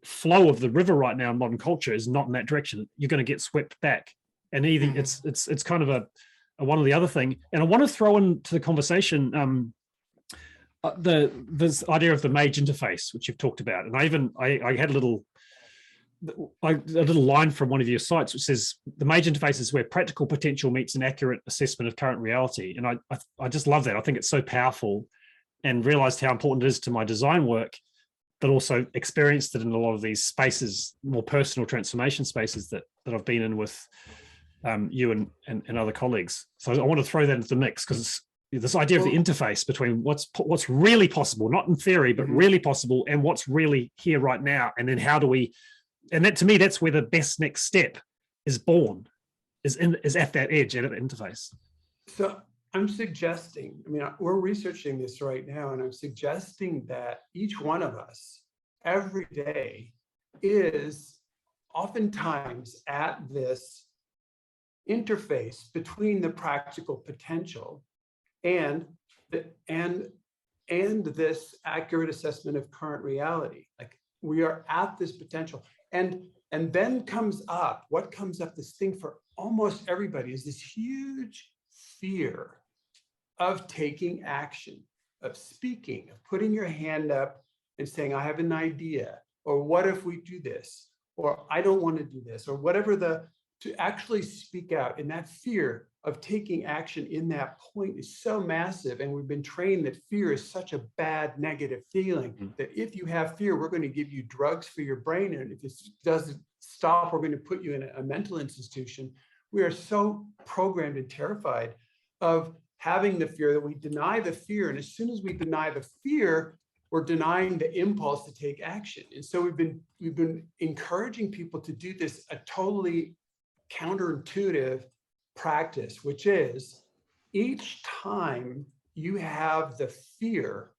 flow of the river right now in modern culture is not in that direction, you're going to get swept back. And either it's kind of a one or the other thing. And I want to throw into the conversation this idea of the mage interface, which you've talked about. And I had a little line from one of your sites which says the mage interface is where practical potential meets an accurate assessment of current reality. And I just love that. I think it's so powerful, and realized how important it is to my design work, but also experienced it in a lot of these spaces, more personal transformation spaces that I've been in with you and other colleagues. So I want to throw that into the mix, because this idea of the interface between what's really possible, not in theory, but really possible, and what's really here right now. And then how do we, and that, to me, that's where the best next step is born, is at that edge, at the interface. So I'm suggesting, we're researching this right now, and I'm suggesting that each one of us every day is oftentimes at this interface between the practical potential and this accurate assessment of current reality. Like, we are at this potential, and then what comes up, this thing for almost everybody, is this huge fear of taking action, of speaking, of putting your hand up and saying, I have an idea, or what if we do this, or I don't want to do this, or whatever, to actually speak out. And that fear of taking action in that point is so massive. And we've been trained that fear is such a bad negative feeling, that if you have fear, we're going to give you drugs for your brain. And if it doesn't stop, we're going to put you in a mental institution. We are so programmed and terrified of having the fear that we deny the fear. And as soon as we deny the fear, we're denying the impulse to take action. And so we've been encouraging people to do this, a totally counterintuitive practice, which is each time you have the fear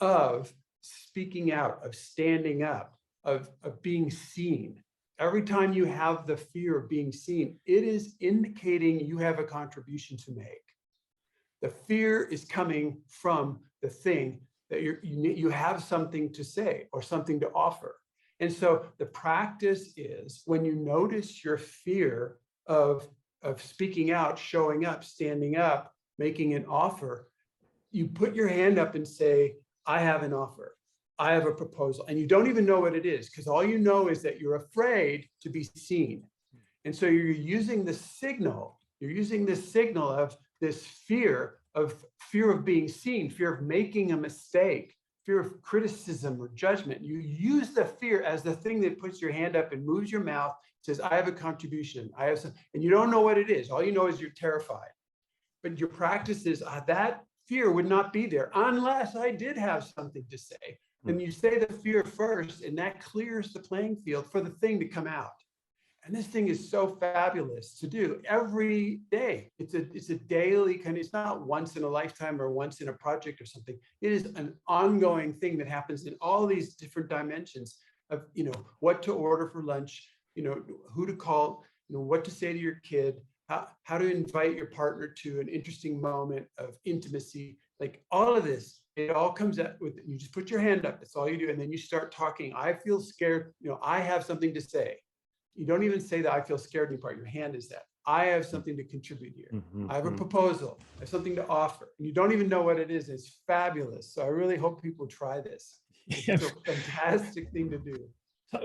of speaking out, of standing up, of being seen, every time you have the fear of being seen, it is indicating you have a contribution to make. The fear is coming from the thing that you have something to say or something to offer. And so the practice is, when you notice your fear of speaking out, showing up, standing up, making an offer, you put your hand up and say, I have an offer. I have a proposal. And you don't even know what it is, because all you know is that you're afraid to be seen. And so you're using the signal. You're using this signal of this fear of being seen, fear of making a mistake, fear of criticism or judgment. You use the fear as the thing that puts your hand up and moves your mouth, says, I have a contribution. I have some, and you don't know what it is. All you know is you're terrified. But your practice is that fear would not be there unless I did have something to say. And you say the fear first, and that clears the playing field for the thing to come out. And this thing is so fabulous to do every day. It's a daily kind of, it's not once in a lifetime or once in a project or something. It is an ongoing thing that happens in all these different dimensions of, what to order for lunch, who to call, what to say to your kid, how to invite your partner to an interesting moment of intimacy, like all of this. It all comes out with, you just put your hand up. That's all you do. And then you start talking. I feel scared. I have something to say. You don't even say that I feel scared anymore. Your hand is that. I have something to contribute here. I have a proposal. I have something to offer. And you don't even know what it is. It's fabulous. So I really hope people try this. It's a fantastic thing to do.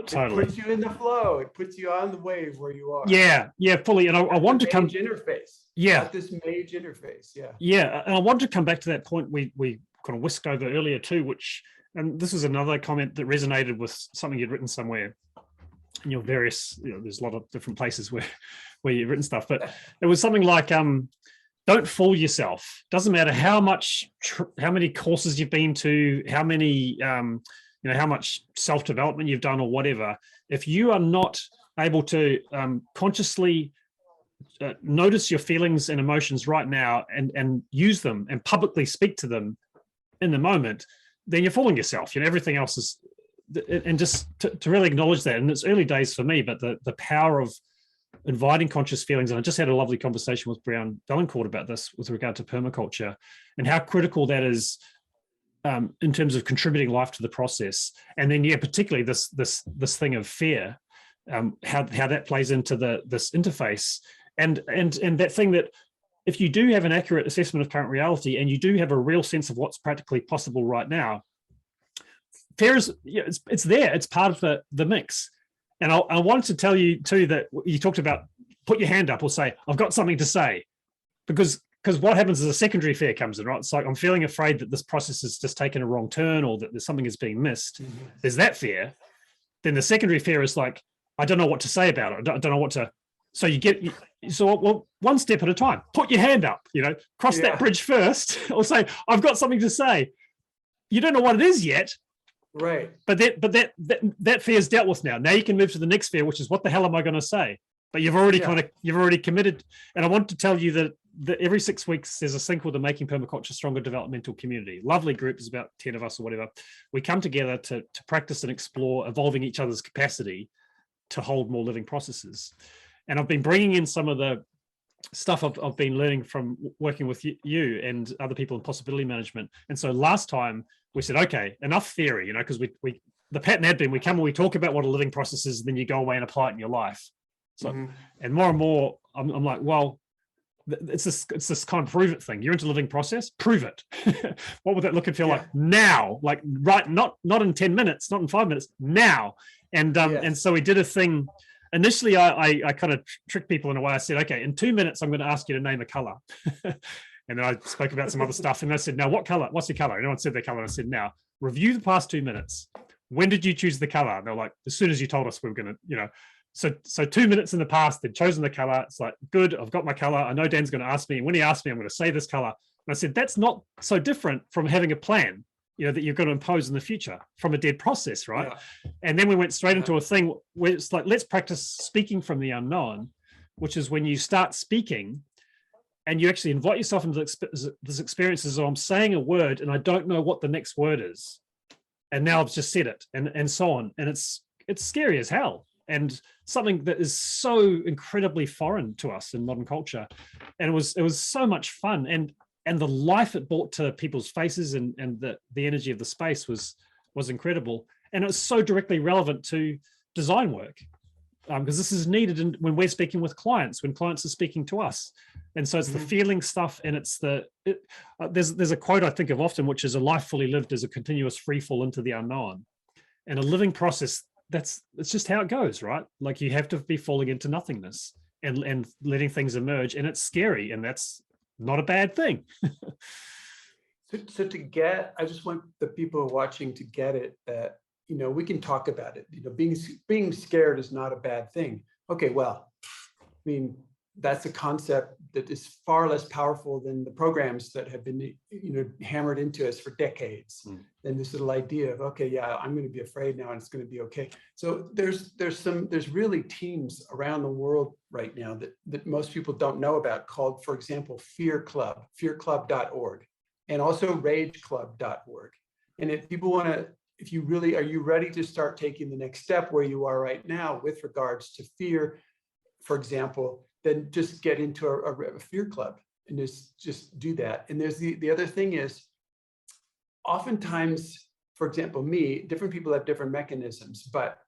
Totally. It puts you in the flow. It puts you on the wave where you are. Yeah, fully. And I want to come interface. Yeah. Not this mage interface. Yeah. Yeah. And I want to come back to that point we kind of whisked over earlier too, and this is another comment that resonated with something you'd written somewhere in your various, there's a lot of different places where you've written stuff, but it was something like, don't fool yourself. Doesn't matter how many courses you've been to, how many, how much self-development you've done or whatever. If you are not able to consciously notice your feelings and emotions right now and use them and publicly speak to them in the moment, then you're fooling yourself. Everything else is, and just to really acknowledge that. And it's early days for me, but the power of inviting conscious feelings. And I just had a lovely conversation with Brown Bellencourt about this with regard to permaculture and how critical that is in terms of contributing life to the process. And then, particularly this thing of fear, how that plays into this interface and that thing that if you do have an accurate assessment of current reality and you do have a real sense of what's practically possible right now, fear is, it's there. It's part of the mix. And I wanted to tell you too that you talked about put your hand up or say, I've got something to say, because what happens is a secondary fear comes in, right? It's like, I'm feeling afraid that this process has just taken a wrong turn or that there's something is being missed. Mm-hmm. There's that fear. Then the secondary fear is like, I don't know what to say about it. I don't know what to. So well, one step at a time, put your hand up, cross that bridge first or say, I've got something to say. You don't know what it is yet. Right. But that fear is dealt with now. Now you can move to the next fear, which is what the hell am I going to say? But you've already committed. And I want to tell you that every 6 weeks there's a thing called the Making Permaculture Stronger Developmental Community. Lovely group, there's about 10 of us or whatever. We come together to practice and explore evolving each other's capacity to hold more living processes. And I've been bringing in some of the stuff I've been learning from working with you and other people in possibility management. And so last time we said, okay, enough theory, because we the pattern had been, we come and we talk about what a living process is, and then you go away and apply it in your life. So, and more, I'm like, well, it's this kind of prove it thing. You're into living process, prove it. What would that look and feel like now? Like right, not in 10 minutes, not in 5 minutes, now. And so we did a thing. Initially, I kind of tricked people in a way. I said, okay, in 2 minutes, I'm going to ask you to name a color. And then I spoke about some other stuff. And I said, now what color? What's your color? And no one said their color. And I said, now review the past 2 minutes. When did you choose the color? And they're like, as soon as you told us we were going to, So 2 minutes in the past, they'd chosen the color. It's like, good, I've got my color. I know Dan's going to ask me. And when he asks me, I'm going to say this color. And I said, that's not so different from having a plan, that you're going to impose in the future from a dead process, right? Yeah. And then we went straight into a thing where it's like, let's practice speaking from the unknown, which is when you start speaking and you actually invite yourself into this experience as I'm saying a word and I don't know what the next word is. And now I've just said it and so on. And it's scary as hell. And something that is so incredibly foreign to us in modern culture. And it was so much fun. And the life it brought to people's faces and the energy of the space was incredible. And it was so directly relevant to design work because this is needed when we're speaking with clients, when clients are speaking to us. And so it's the feeling stuff. And it's there's a quote I think of often, which is a life fully lived is a continuous free fall into the unknown. And a living process, it's just how it goes, right? Like you have to be falling into nothingness and letting things emerge. And it's scary. And that's not a bad thing. So to get, I just want the people watching to get it that, we can talk about it. Being scared is not a bad thing. Okay, well, I mean, that's a concept that is far less powerful than the programs that have been, hammered into us for decades. And this little idea of, okay, yeah, I'm going to be afraid now, and it's going to be okay. So there's really teams around the world right now that most people don't know about, called, for example, Fear Club, fearclub.org, and also rageclub.org. And if people want to, are you ready to start taking the next step where you are right now with regards to fear, for example, then just get into a fear club and just do that. And there's the other thing is, oftentimes, for example, different people have different mechanisms, but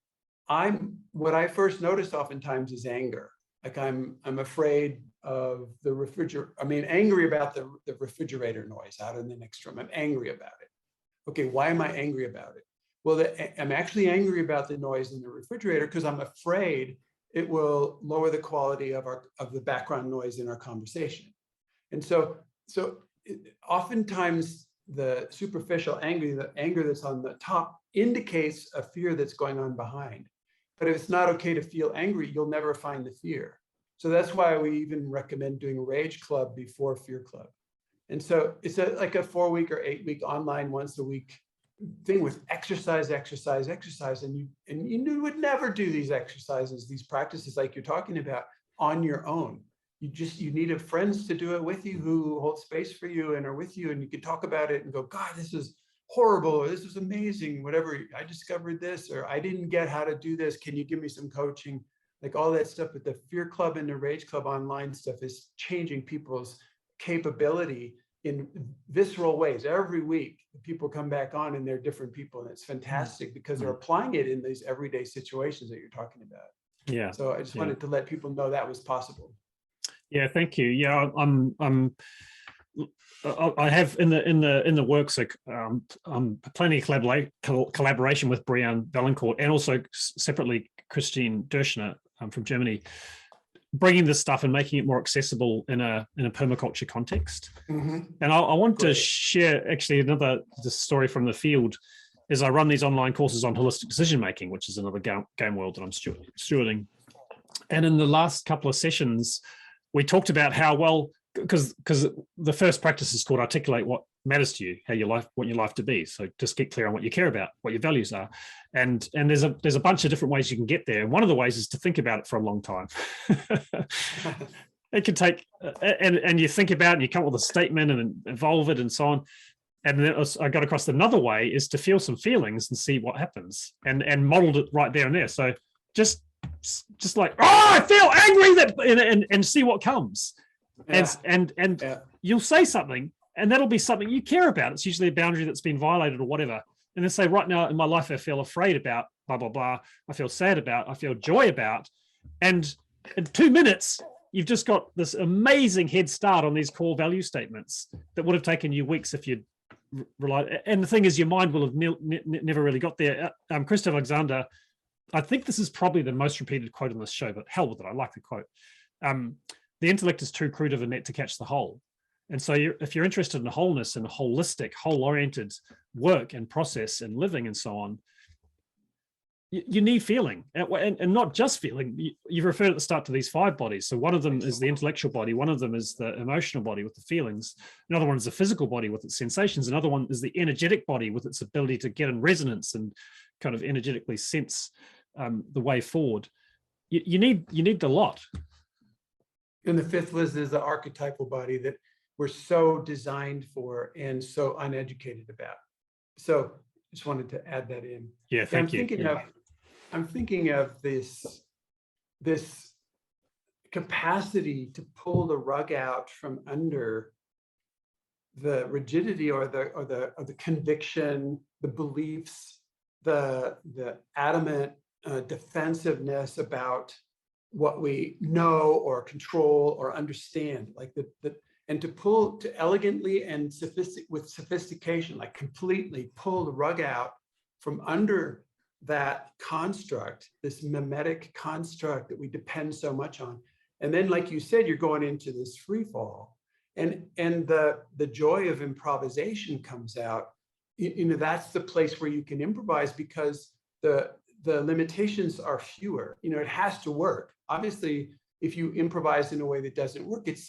what I first notice oftentimes is anger. Like I'm afraid of the refrigerator. I mean, angry about the refrigerator noise out in the next room. I'm angry about it. Okay, why am I angry about it? Well, I'm actually angry about the noise in the refrigerator because I'm afraid it will lower the quality of the background noise in our conversation. And so oftentimes the superficial anger, the anger that's on the top, indicates a fear that's going on behind. But if it's not okay to feel angry, you'll never find the fear. So that's why we even recommend doing Rage Club before Fear Club. And so it's like a 4-week or 8-week online, once a week thing with exercise. And you would never do these exercises, these practices like you're talking about, on your own. You need friends to do it with you, who hold space for you and are with you, and you can talk about it and go, God, this is horrible, or this is amazing, whatever, I discovered this, or I didn't get how to do this, can you give me some coaching? Like all that stuff. But the Fear Club and the Rage Club online stuff is changing people's capability in visceral ways. Every week, people come back on and they're different people, and it's fantastic because they're applying it in these everyday situations that you're talking about. Yeah. So I just wanted to let people know that was possible. Yeah, thank you. Yeah, I have in the works plenty of collaboration with Brianne Bellencourt, and also separately Christine Derschner from Germany, bringing this stuff and making it more accessible in a permaculture context. Mm-hmm. And I want to share actually the story from the field. Is I run these online courses on holistic decision making, which is another game world that I'm stewarding. And in the last couple of sessions, we talked about how, well, because the first practice is called articulate what matters to you, how your life, want your life to be. So just get clear on what you care about, what your values are, and there's a bunch of different ways you can get there. And one of the ways is to think about it for a long time. It can take, and you think about it, and you come up with a statement and evolve it and so on. And then I got across another way is to feel some feelings and see what happens, and modeled it right there and there. So just like, I feel angry, and see what comes. Yeah. And you'll say something, and that'll be something you care about. It's usually a boundary that's been violated or whatever. And then say, right now in my life, I feel afraid about blah, blah, blah. I feel sad about, I feel joy about. And in 2 minutes, you've just got this amazing head start on these core value statements that would have taken you weeks if you'd relied. And the thing is, your mind will have never really got there. Christopher Alexander, I think this is probably the most repeated quote on this show, but hell with it, I like the quote. The intellect is too crude of a net to catch the whole. And so if you're interested in wholeness and holistic, whole-oriented work and process and living and so on, you need feeling, and not just feeling. You referred at the start to these 5 bodies. So one of them is the intellectual body. One of them is the emotional body with the feelings. Another one is the physical body with its sensations. Another one is the energetic body with its ability to get in resonance and kind of energetically sense the way forward. You need the lot. And the 5th list is the archetypal body that we're so designed for and so uneducated about. So just wanted to add that in. Yeah, thank you. I'm thinking of this capacity to pull the rug out from under the rigidity or the conviction, the beliefs, the adamant defensiveness about what we know or control or understand, like and to elegantly and with sophistication, like completely pull the rug out from under that construct, this mimetic construct that we depend so much on. And then, like you said, you're going into this free fall. And the joy of improvisation comes out. That's the place where you can improvise, because the limitations are fewer. It has to work. Obviously, if you improvise in a way that doesn't work, it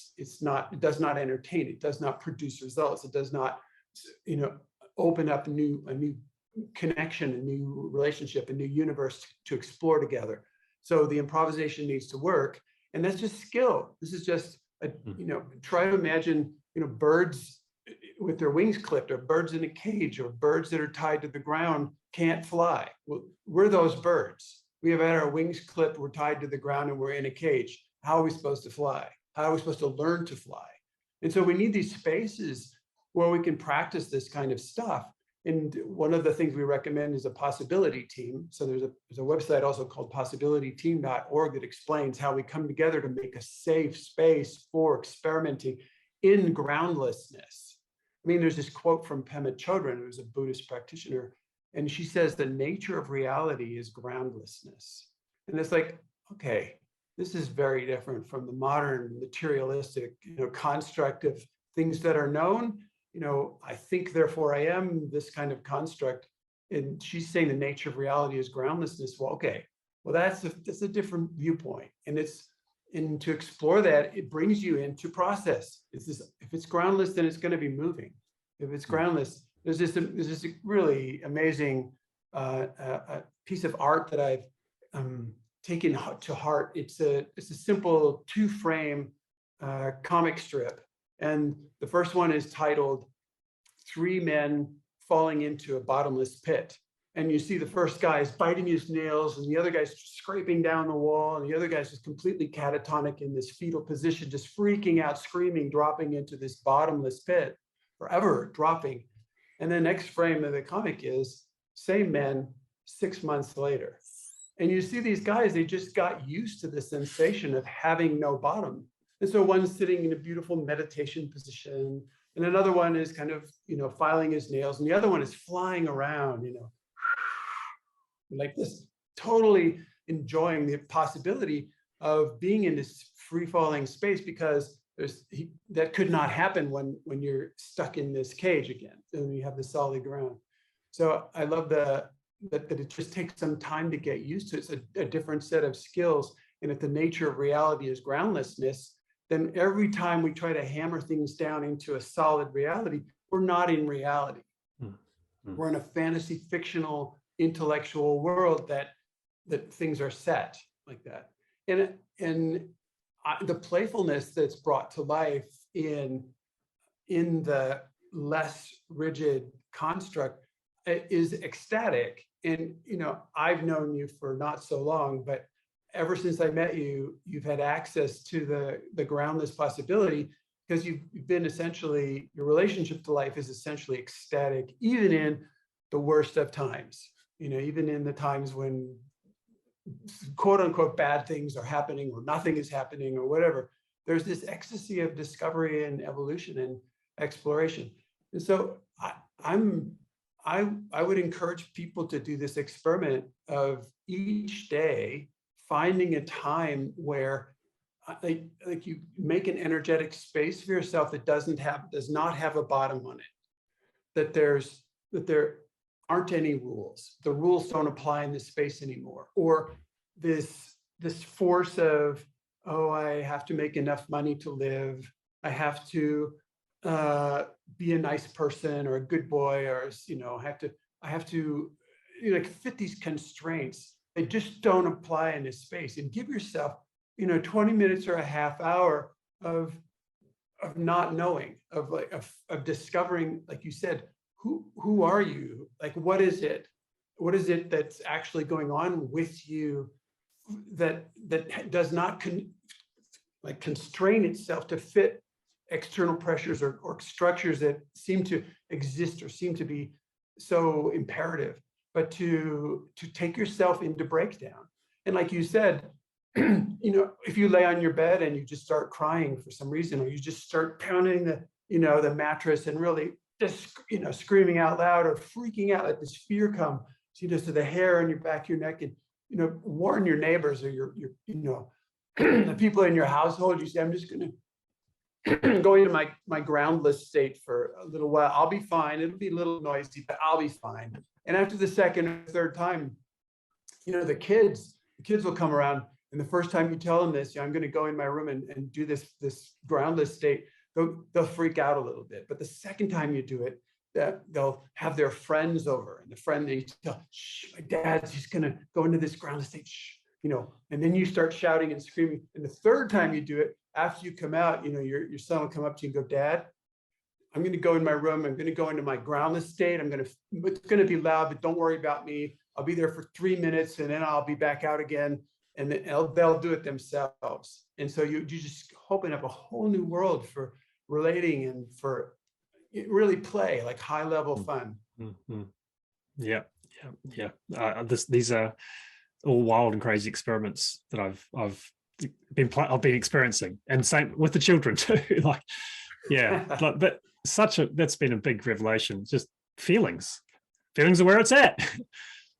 does not entertain, it does not produce results, it does not, open up a new connection, a new relationship, a new universe to explore together. So the improvisation needs to work, and that's just skill. This is just try to imagine, birds with their wings clipped, or birds in a cage, or birds that are tied to the ground can't fly. Well, we're those birds. We have had our wings clipped, we're tied to the ground, and we're in a cage. How are we supposed to fly? How are we supposed to learn to fly? And so we need these spaces where we can practice this kind of stuff. And one of the things we recommend is a possibility team. So there's a website also called possibilityteam.org that explains how we come together to make a safe space for experimenting in groundlessness. I mean, there's this quote from Pema Chodron, who's a Buddhist practitioner, and she says the nature of reality is groundlessness. And it's like, okay, this is very different from the modern materialistic, construct of things that are known. I think, therefore I am, this kind of construct. And she's saying the nature of reality is groundlessness. Well, okay, well, that's a different viewpoint. And to explore that, it brings you into process. If it's groundless, then it's going to be moving. If it's groundless, there's this really amazing piece of art that I've taken to heart. It's a simple 2-frame comic strip. And the first one is titled 3 Men Falling into a Bottomless Pit. And you see the first guy is biting his nails, and the other guy's scraping down the wall, and the other guy's just completely catatonic in this fetal position, just freaking out, screaming, dropping into this bottomless pit, forever dropping. And the next frame of the comic is same men 6 months later. And you see these guys, they just got used to the sensation of having no bottom. And so one's sitting in a beautiful meditation position, and another one is kind of, filing his nails, and the other one is flying around, like this, totally enjoying the possibility of being in this free-falling space, because that could not happen when you're stuck in this cage again, and you have the solid ground. So I love that it just takes some time to get used to. It's a different set of skills, and if the nature of reality is groundlessness, then every time we try to hammer things down into a solid reality, we're not in reality. Mm-hmm. We're in a fantasy fictional intellectual world that things are set like that. And the playfulness that's brought to life in the less rigid construct is ecstatic. And I've known you for not so long, but ever since I met you, you've had access to the groundless possibility, because you've been essentially, your relationship to life is essentially ecstatic, even in the worst of times, even in the times when quote unquote bad things are happening, or nothing is happening, or whatever. There's this ecstasy of discovery and evolution and exploration. And so I would encourage people to do this experiment of each day finding a time where like you make an energetic space for yourself that does not have a bottom on it, that there aren't any rules. The rules don't apply in this space anymore. Or this force of, oh, I have to make enough money to live. I have to be a nice person or a good boy, or I have to fit these constraints. They just don't apply in this space. And give yourself 20 minutes or a half hour of not knowing, of discovering, like you said, who are you? Like, what is it? What is it that's actually going on with you that does not constrain itself to fit external pressures or structures that seem to exist or seem to be so imperative, but to take yourself into breakdown. And like you said, if you lay on your bed and you just start crying for some reason, or you just start pounding the mattress and really just screaming out loud or freaking out, let this fear come to the hair on your back, your neck, and warn your neighbors or your the people in your household. You say, I'm just gonna going to my groundless state for a little while. I'll be fine. It'll be a little noisy, but I'll be fine. And after the second or third time, the kids will come around. And the first time you tell them this, I'm going to go in my room and do this groundless state, they'll freak out a little bit. But the second time you do it, they'll have their friends over, and the friend, they tell, shh, my dad's just going to go into this groundless state, shh, and then you start shouting and screaming. And the third time you do it, after you come out, your son will come up to you and go, Dad, I'm going to go in my room. I'm going to go into my groundless state. It's going to be loud, but don't worry about me. I'll be there for 3 minutes, and then I'll be back out again. And then they'll do it themselves. And so you just open up a whole new world for relating and for really play, like high level fun. Mm-hmm. Yeah. These are all wild and crazy experiments that I've been experiencing, and same with the children too. But that's been a big revelation. Just feelings are where it's at.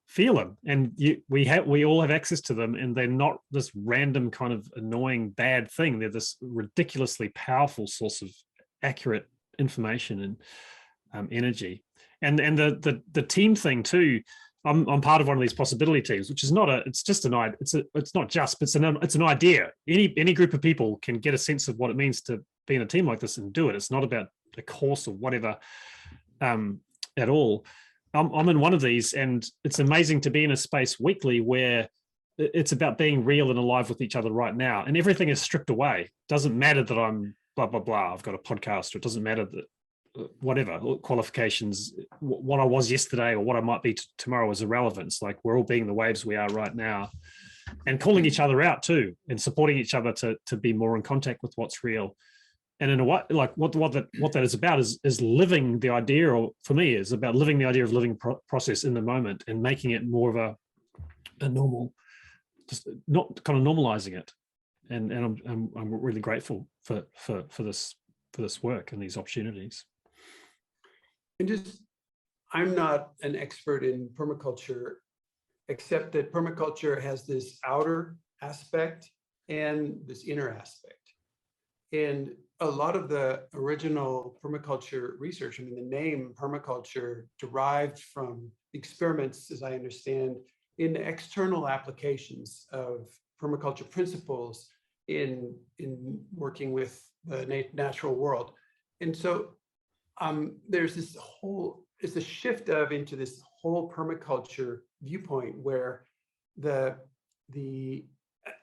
Feel them, and we all have access to them, and they're not this random kind of annoying bad thing. They're this ridiculously powerful source of accurate information and energy. And the team thing too. I'm part of one of these possibility teams, which is it's an idea. Any group of people can get a sense of what it means to be in a team like this and do it. It's not about a course or whatever at all. I'm in one of these, and it's amazing to be in a space weekly where it's about being real and alive with each other right now, and everything is stripped away. It doesn't matter that I'm blah blah blah, I've got a podcast, or it doesn't matter that whatever qualifications, what I was yesterday or what I might be tomorrow is irrelevant. It's like we're all being the waves we are right now, and calling each other out too, and supporting each other to be more in contact with what's real. And in a way, like what that is about is living the idea, or for me is about living the idea of living process in the moment and making it more of a normal, just not kind of normalizing it. And I'm really grateful for this work and these opportunities. And I'm not an expert in permaculture, except that permaculture has this outer aspect and this inner aspect. And a lot of the original permaculture research, the name permaculture derived from experiments, as I understand, in external applications of permaculture principles in working with the natural world. And so there's it's a shift into this whole permaculture viewpoint where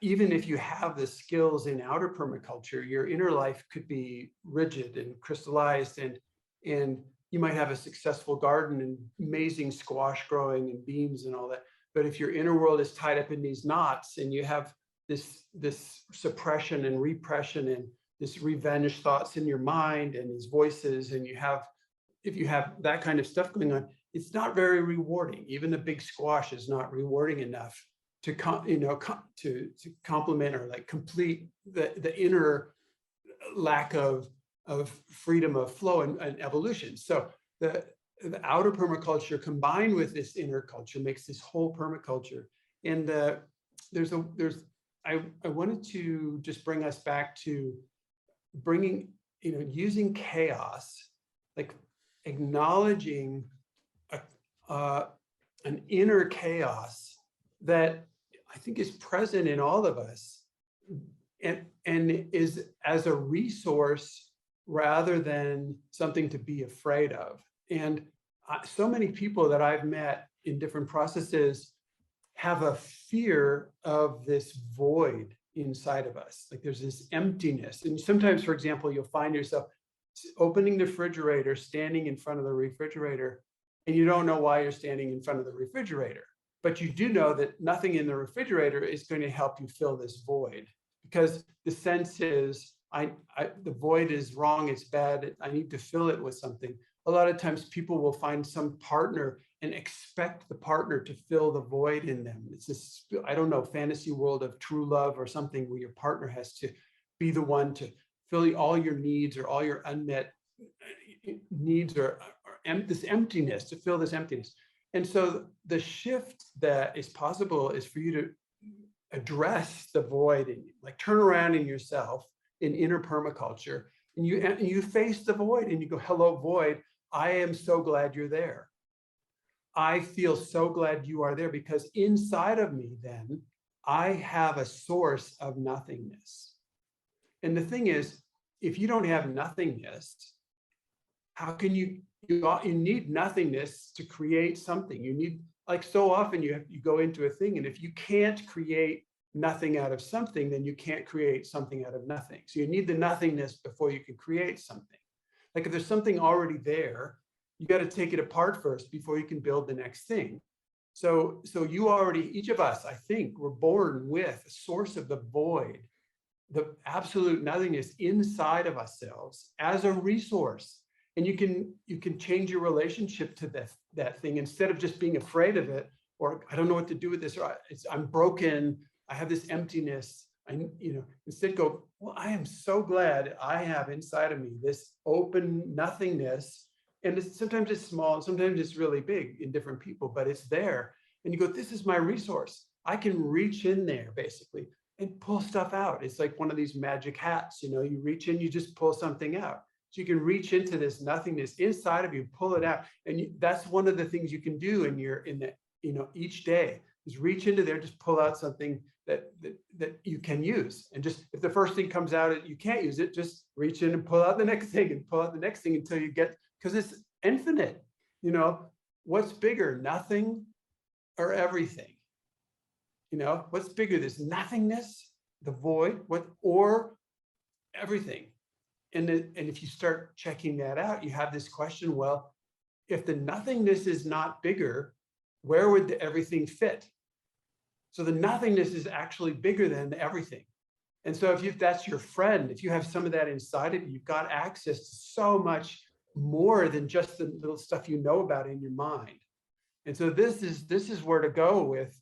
even if you have the skills in outer permaculture, your inner life could be rigid and crystallized, and you might have a successful garden and amazing squash growing and beans and all that. But if your inner world is tied up in these knots, and you have this suppression and repression and this revenge thoughts in your mind and these voices, and if you have that kind of stuff going on, it's not very rewarding. Even the big squash is not rewarding enough to complement or like complete the inner lack of freedom of flow and evolution. So the outer permaculture combined with this inner culture makes this whole permaculture. And I wanted to just bring us back to using chaos, like acknowledging an inner chaos that I think is present in all of us, and is as a resource rather than something to be afraid of. And so many people that I've met in different processes have a fear of this void inside of us. Like there's this emptiness. And sometimes, for example, you'll find yourself opening the refrigerator, standing in front of the refrigerator, and you don't know why you're standing in front of the refrigerator. But you do know that nothing in the refrigerator is going to help you fill this void, because the sense is, the void is wrong, it's bad, I need to fill it with something. A lot of times people will find some partner and expect the partner to fill the void in them. It's this, I don't know, fantasy world of true love or something where your partner has to be the one to fill all your needs or all your unmet needs or this emptiness, to fill this emptiness. And so the shift that is possible is for you to address the void and like turn around in yourself in inner permaculture And you face the void and you go, hello, void. I am so glad you're there. I feel so glad you are there, because inside of me, then I have a source of nothingness. And the thing is, if you don't have nothingness, how can you need nothingness to create something. You need, like, so often you go into a thing, and if you can't create nothing out of something, then you can't create something out of nothing. So you need the nothingness before you can create something. Like, if there's something already there, you got to take it apart first before you can build the next thing. So you already, each of us, I think, were born with a source of the void, the absolute nothingness inside of ourselves as a resource. And you can change your relationship to that thing, instead of just being afraid of it, or I don't know what to do with this, or I'm broken, I have this emptiness. Instead go, well, I am so glad I have inside of me this open nothingness. And sometimes it's small, and sometimes it's really big in different people, but it's there. And you go, this is my resource. I can reach in there basically and pull stuff out. It's like one of these magic hats, you reach in, you just pull something out. So you can reach into this nothingness inside of you, pull it out. And that's one of the things you can do each day, is reach into there, just pull out something that you can use. And just, if the first thing comes out and you can't use it, just reach in and pull out the next thing, and pull out the next thing until you get, because it's infinite. What's bigger, nothing or everything? What's bigger, this nothingness, the void, or everything? And if you start checking that out, you have this question, well, if the nothingness is not bigger, where would the everything fit? So the nothingness is actually bigger than everything. And so if that's your friend, if you have some of that inside of you, you've got access to so much more than just the little stuff you know about in your mind. And so this is where to go with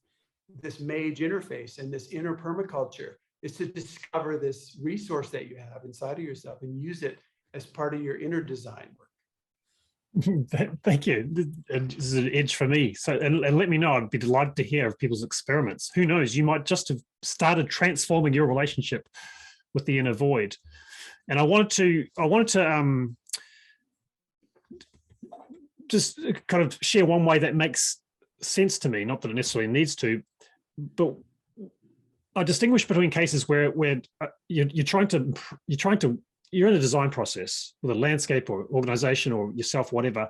this mage interface and this inner permaculture, is to discover this resource that you have inside of yourself and use it as part of your inner design work. Thank you. This is an edge for me. So, and let me know. I'd be delighted to hear of people's experiments. Who knows? You might just have started transforming your relationship with the inner void. And I wanted to just kind of share one way that makes sense to me. Not that it necessarily needs to, but I distinguish between cases where you're in a design process with a landscape or organization or yourself, whatever.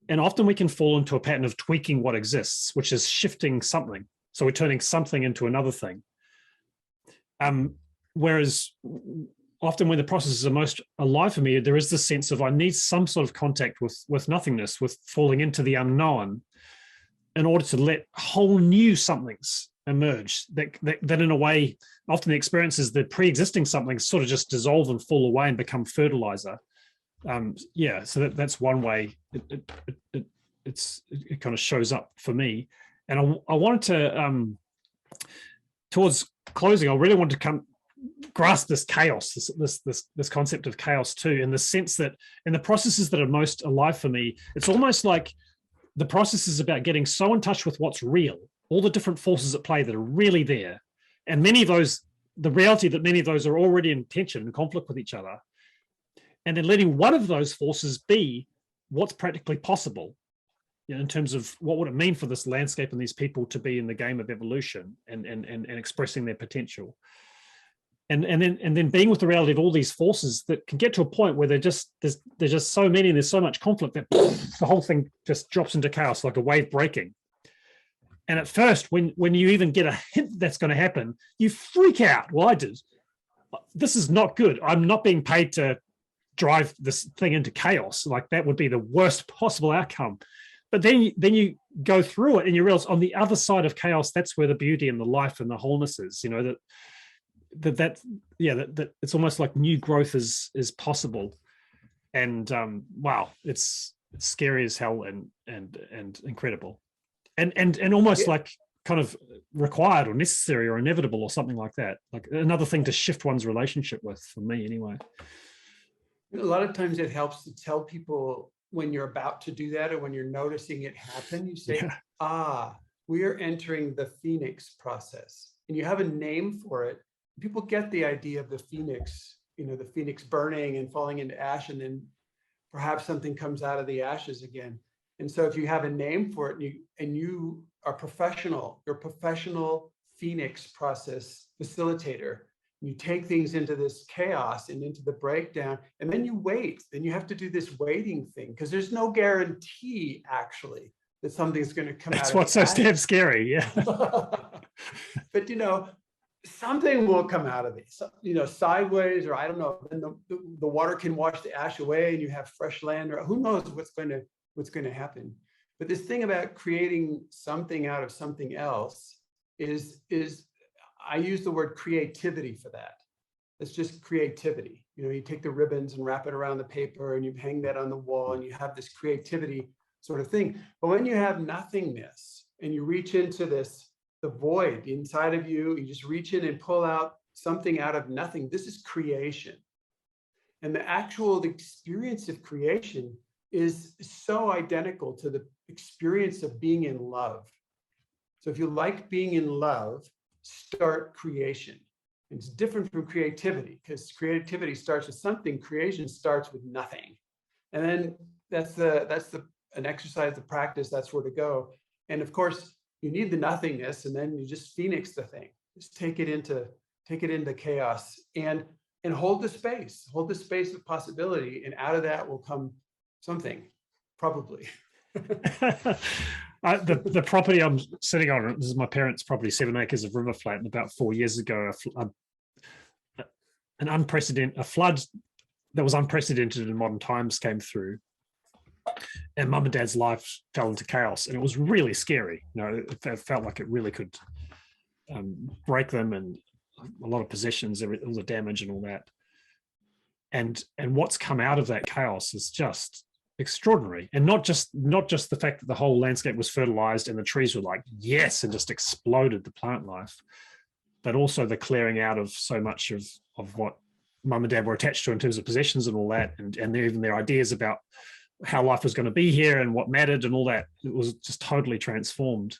And often we can fall into a pattern of tweaking what exists, which is shifting something. So we're turning something into another thing. Whereas often when the processes are most alive for me, there is this sense of I need some sort of contact with nothingness, with falling into the unknown, in order to let whole new somethings emerge that in a way, often the experience is the pre-existing something sort of just dissolve and fall away and become fertilizer. So that's one way it kind of shows up for me. And I wanted to, towards closing, I really wanted to grasp this chaos, this concept of chaos too, in the sense that in the processes that are most alive for me, it's almost like the process is about getting so in touch with what's real, all the different forces at play that are really there. And many of those, the reality that many of those are already in tension and conflict with each other. And then letting one of those forces be what's practically possible, in terms of what would it mean for this landscape and these people to be in the game of evolution and expressing their potential. And then being with the reality of all these forces that can get to a point where there's just so many and there's so much conflict that the whole thing just drops into chaos like a wave breaking. And at first, when you even get a hint that's going to happen, you freak out. Well, I did. This is not good. I'm not being paid to drive this thing into chaos. Like, that would be the worst possible outcome. But then you go through it and you realize on the other side of chaos, that's where the beauty and the life and the wholeness is. That it's almost like new growth is possible. And wow, it's scary as hell and incredible. And almost like kind of required or necessary or inevitable or something like that. Like another thing to shift one's relationship with, for me anyway. A lot of times it helps to tell people when you're about to do that or when you're noticing it happen, you say, we are entering the phoenix process. And you have a name for it. People get the idea of the phoenix the phoenix burning and falling into ash, and then perhaps something comes out of the ashes again. And so if you have a name for it, and you are professional, you're a professional phoenix process facilitator, you take things into this chaos and into the breakdown, and then you wait. Then you have to do this waiting thing, because there's no guarantee actually that something's going to come out. That's what's so damn scary. Yeah. But something will come out of it, sideways, or I don't know. Then the water can wash the ash away, and you have fresh land, or who knows what's going to happen. But this thing about creating something out of something else is I use the word creativity for that. It's just creativity. You take the ribbons and wrap it around the paper, and you hang that on the wall, and you have this creativity sort of thing. But when you have nothingness, and you reach into the void inside of you, you just reach in and pull out something out of nothing. This is creation. And the experience of creation is so identical to the experience of being in love. So if you like being in love, start creation. It's different from creativity, because creativity starts with something, creation starts with nothing. And then that's an exercise, the practice, that's where to go. And of course, you need the nothingness, and then you just phoenix the thing. Just take it into chaos, and hold the space of possibility, and out of that will come something, probably. The property I'm sitting on, this is my parents' property, 7 acres of river flat, and about 4 years ago, a flood that was unprecedented in modern times came through, and Mum and Dad's life fell into chaos, and it was really scary. It felt like it really could break them, and a lot of possessions, all the damage and all that. And what's come out of that chaos is just extraordinary. And not just the fact that the whole landscape was fertilized and the trees were like, yes, and just exploded the plant life, but also the clearing out of so much of what Mum and Dad were attached to in terms of possessions and all that, and even their ideas about how life was going to be here and what mattered and all that. It was just totally transformed.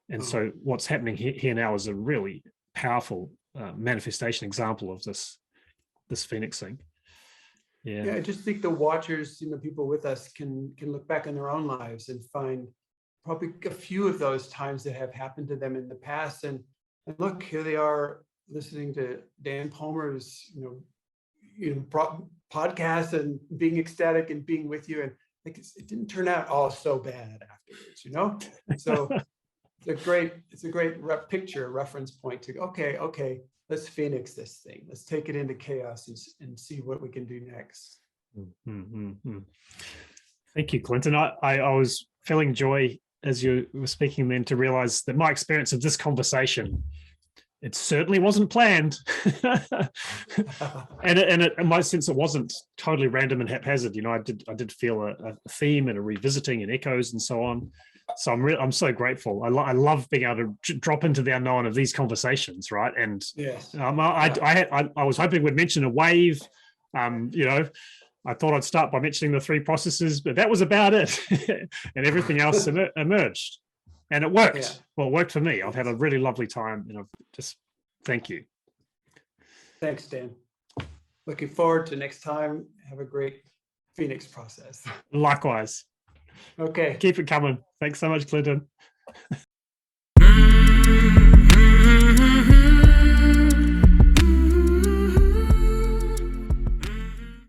And so what's happening here now is a really powerful manifestation example of this phoenixing. Yeah, I just think the watchers, people with us can look back in their own lives and find probably a few of those times that have happened to them in the past. And look, here they are listening to Dan Palmer's, podcast, and being ecstatic and being with you. And it didn't turn out all so bad afterwards, So it's a great reference point to, okay, let's phoenix this thing. Let's take it into chaos and see what we can do next. Mm-hmm. Thank you, Clinton. I was feeling joy as you were speaking then to realize that my experience of this conversation, it certainly wasn't planned. and in my sense, it wasn't totally random and haphazard. I did feel a theme and a revisiting and echoes and so on. So I'm so grateful. I love being able to drop into the unknown of these conversations, right? And yes, I was hoping we'd mention a wave. I thought I'd start by mentioning the 3 processes, but that was about it, and everything else emerged. And it worked. Yeah. Well, it worked for me. I've had a really lovely time, and thank you. Thanks, Dan. Looking forward to next time. Have a great phoenix process. Likewise. Okay. Keep it coming. Thanks so much, Clinton.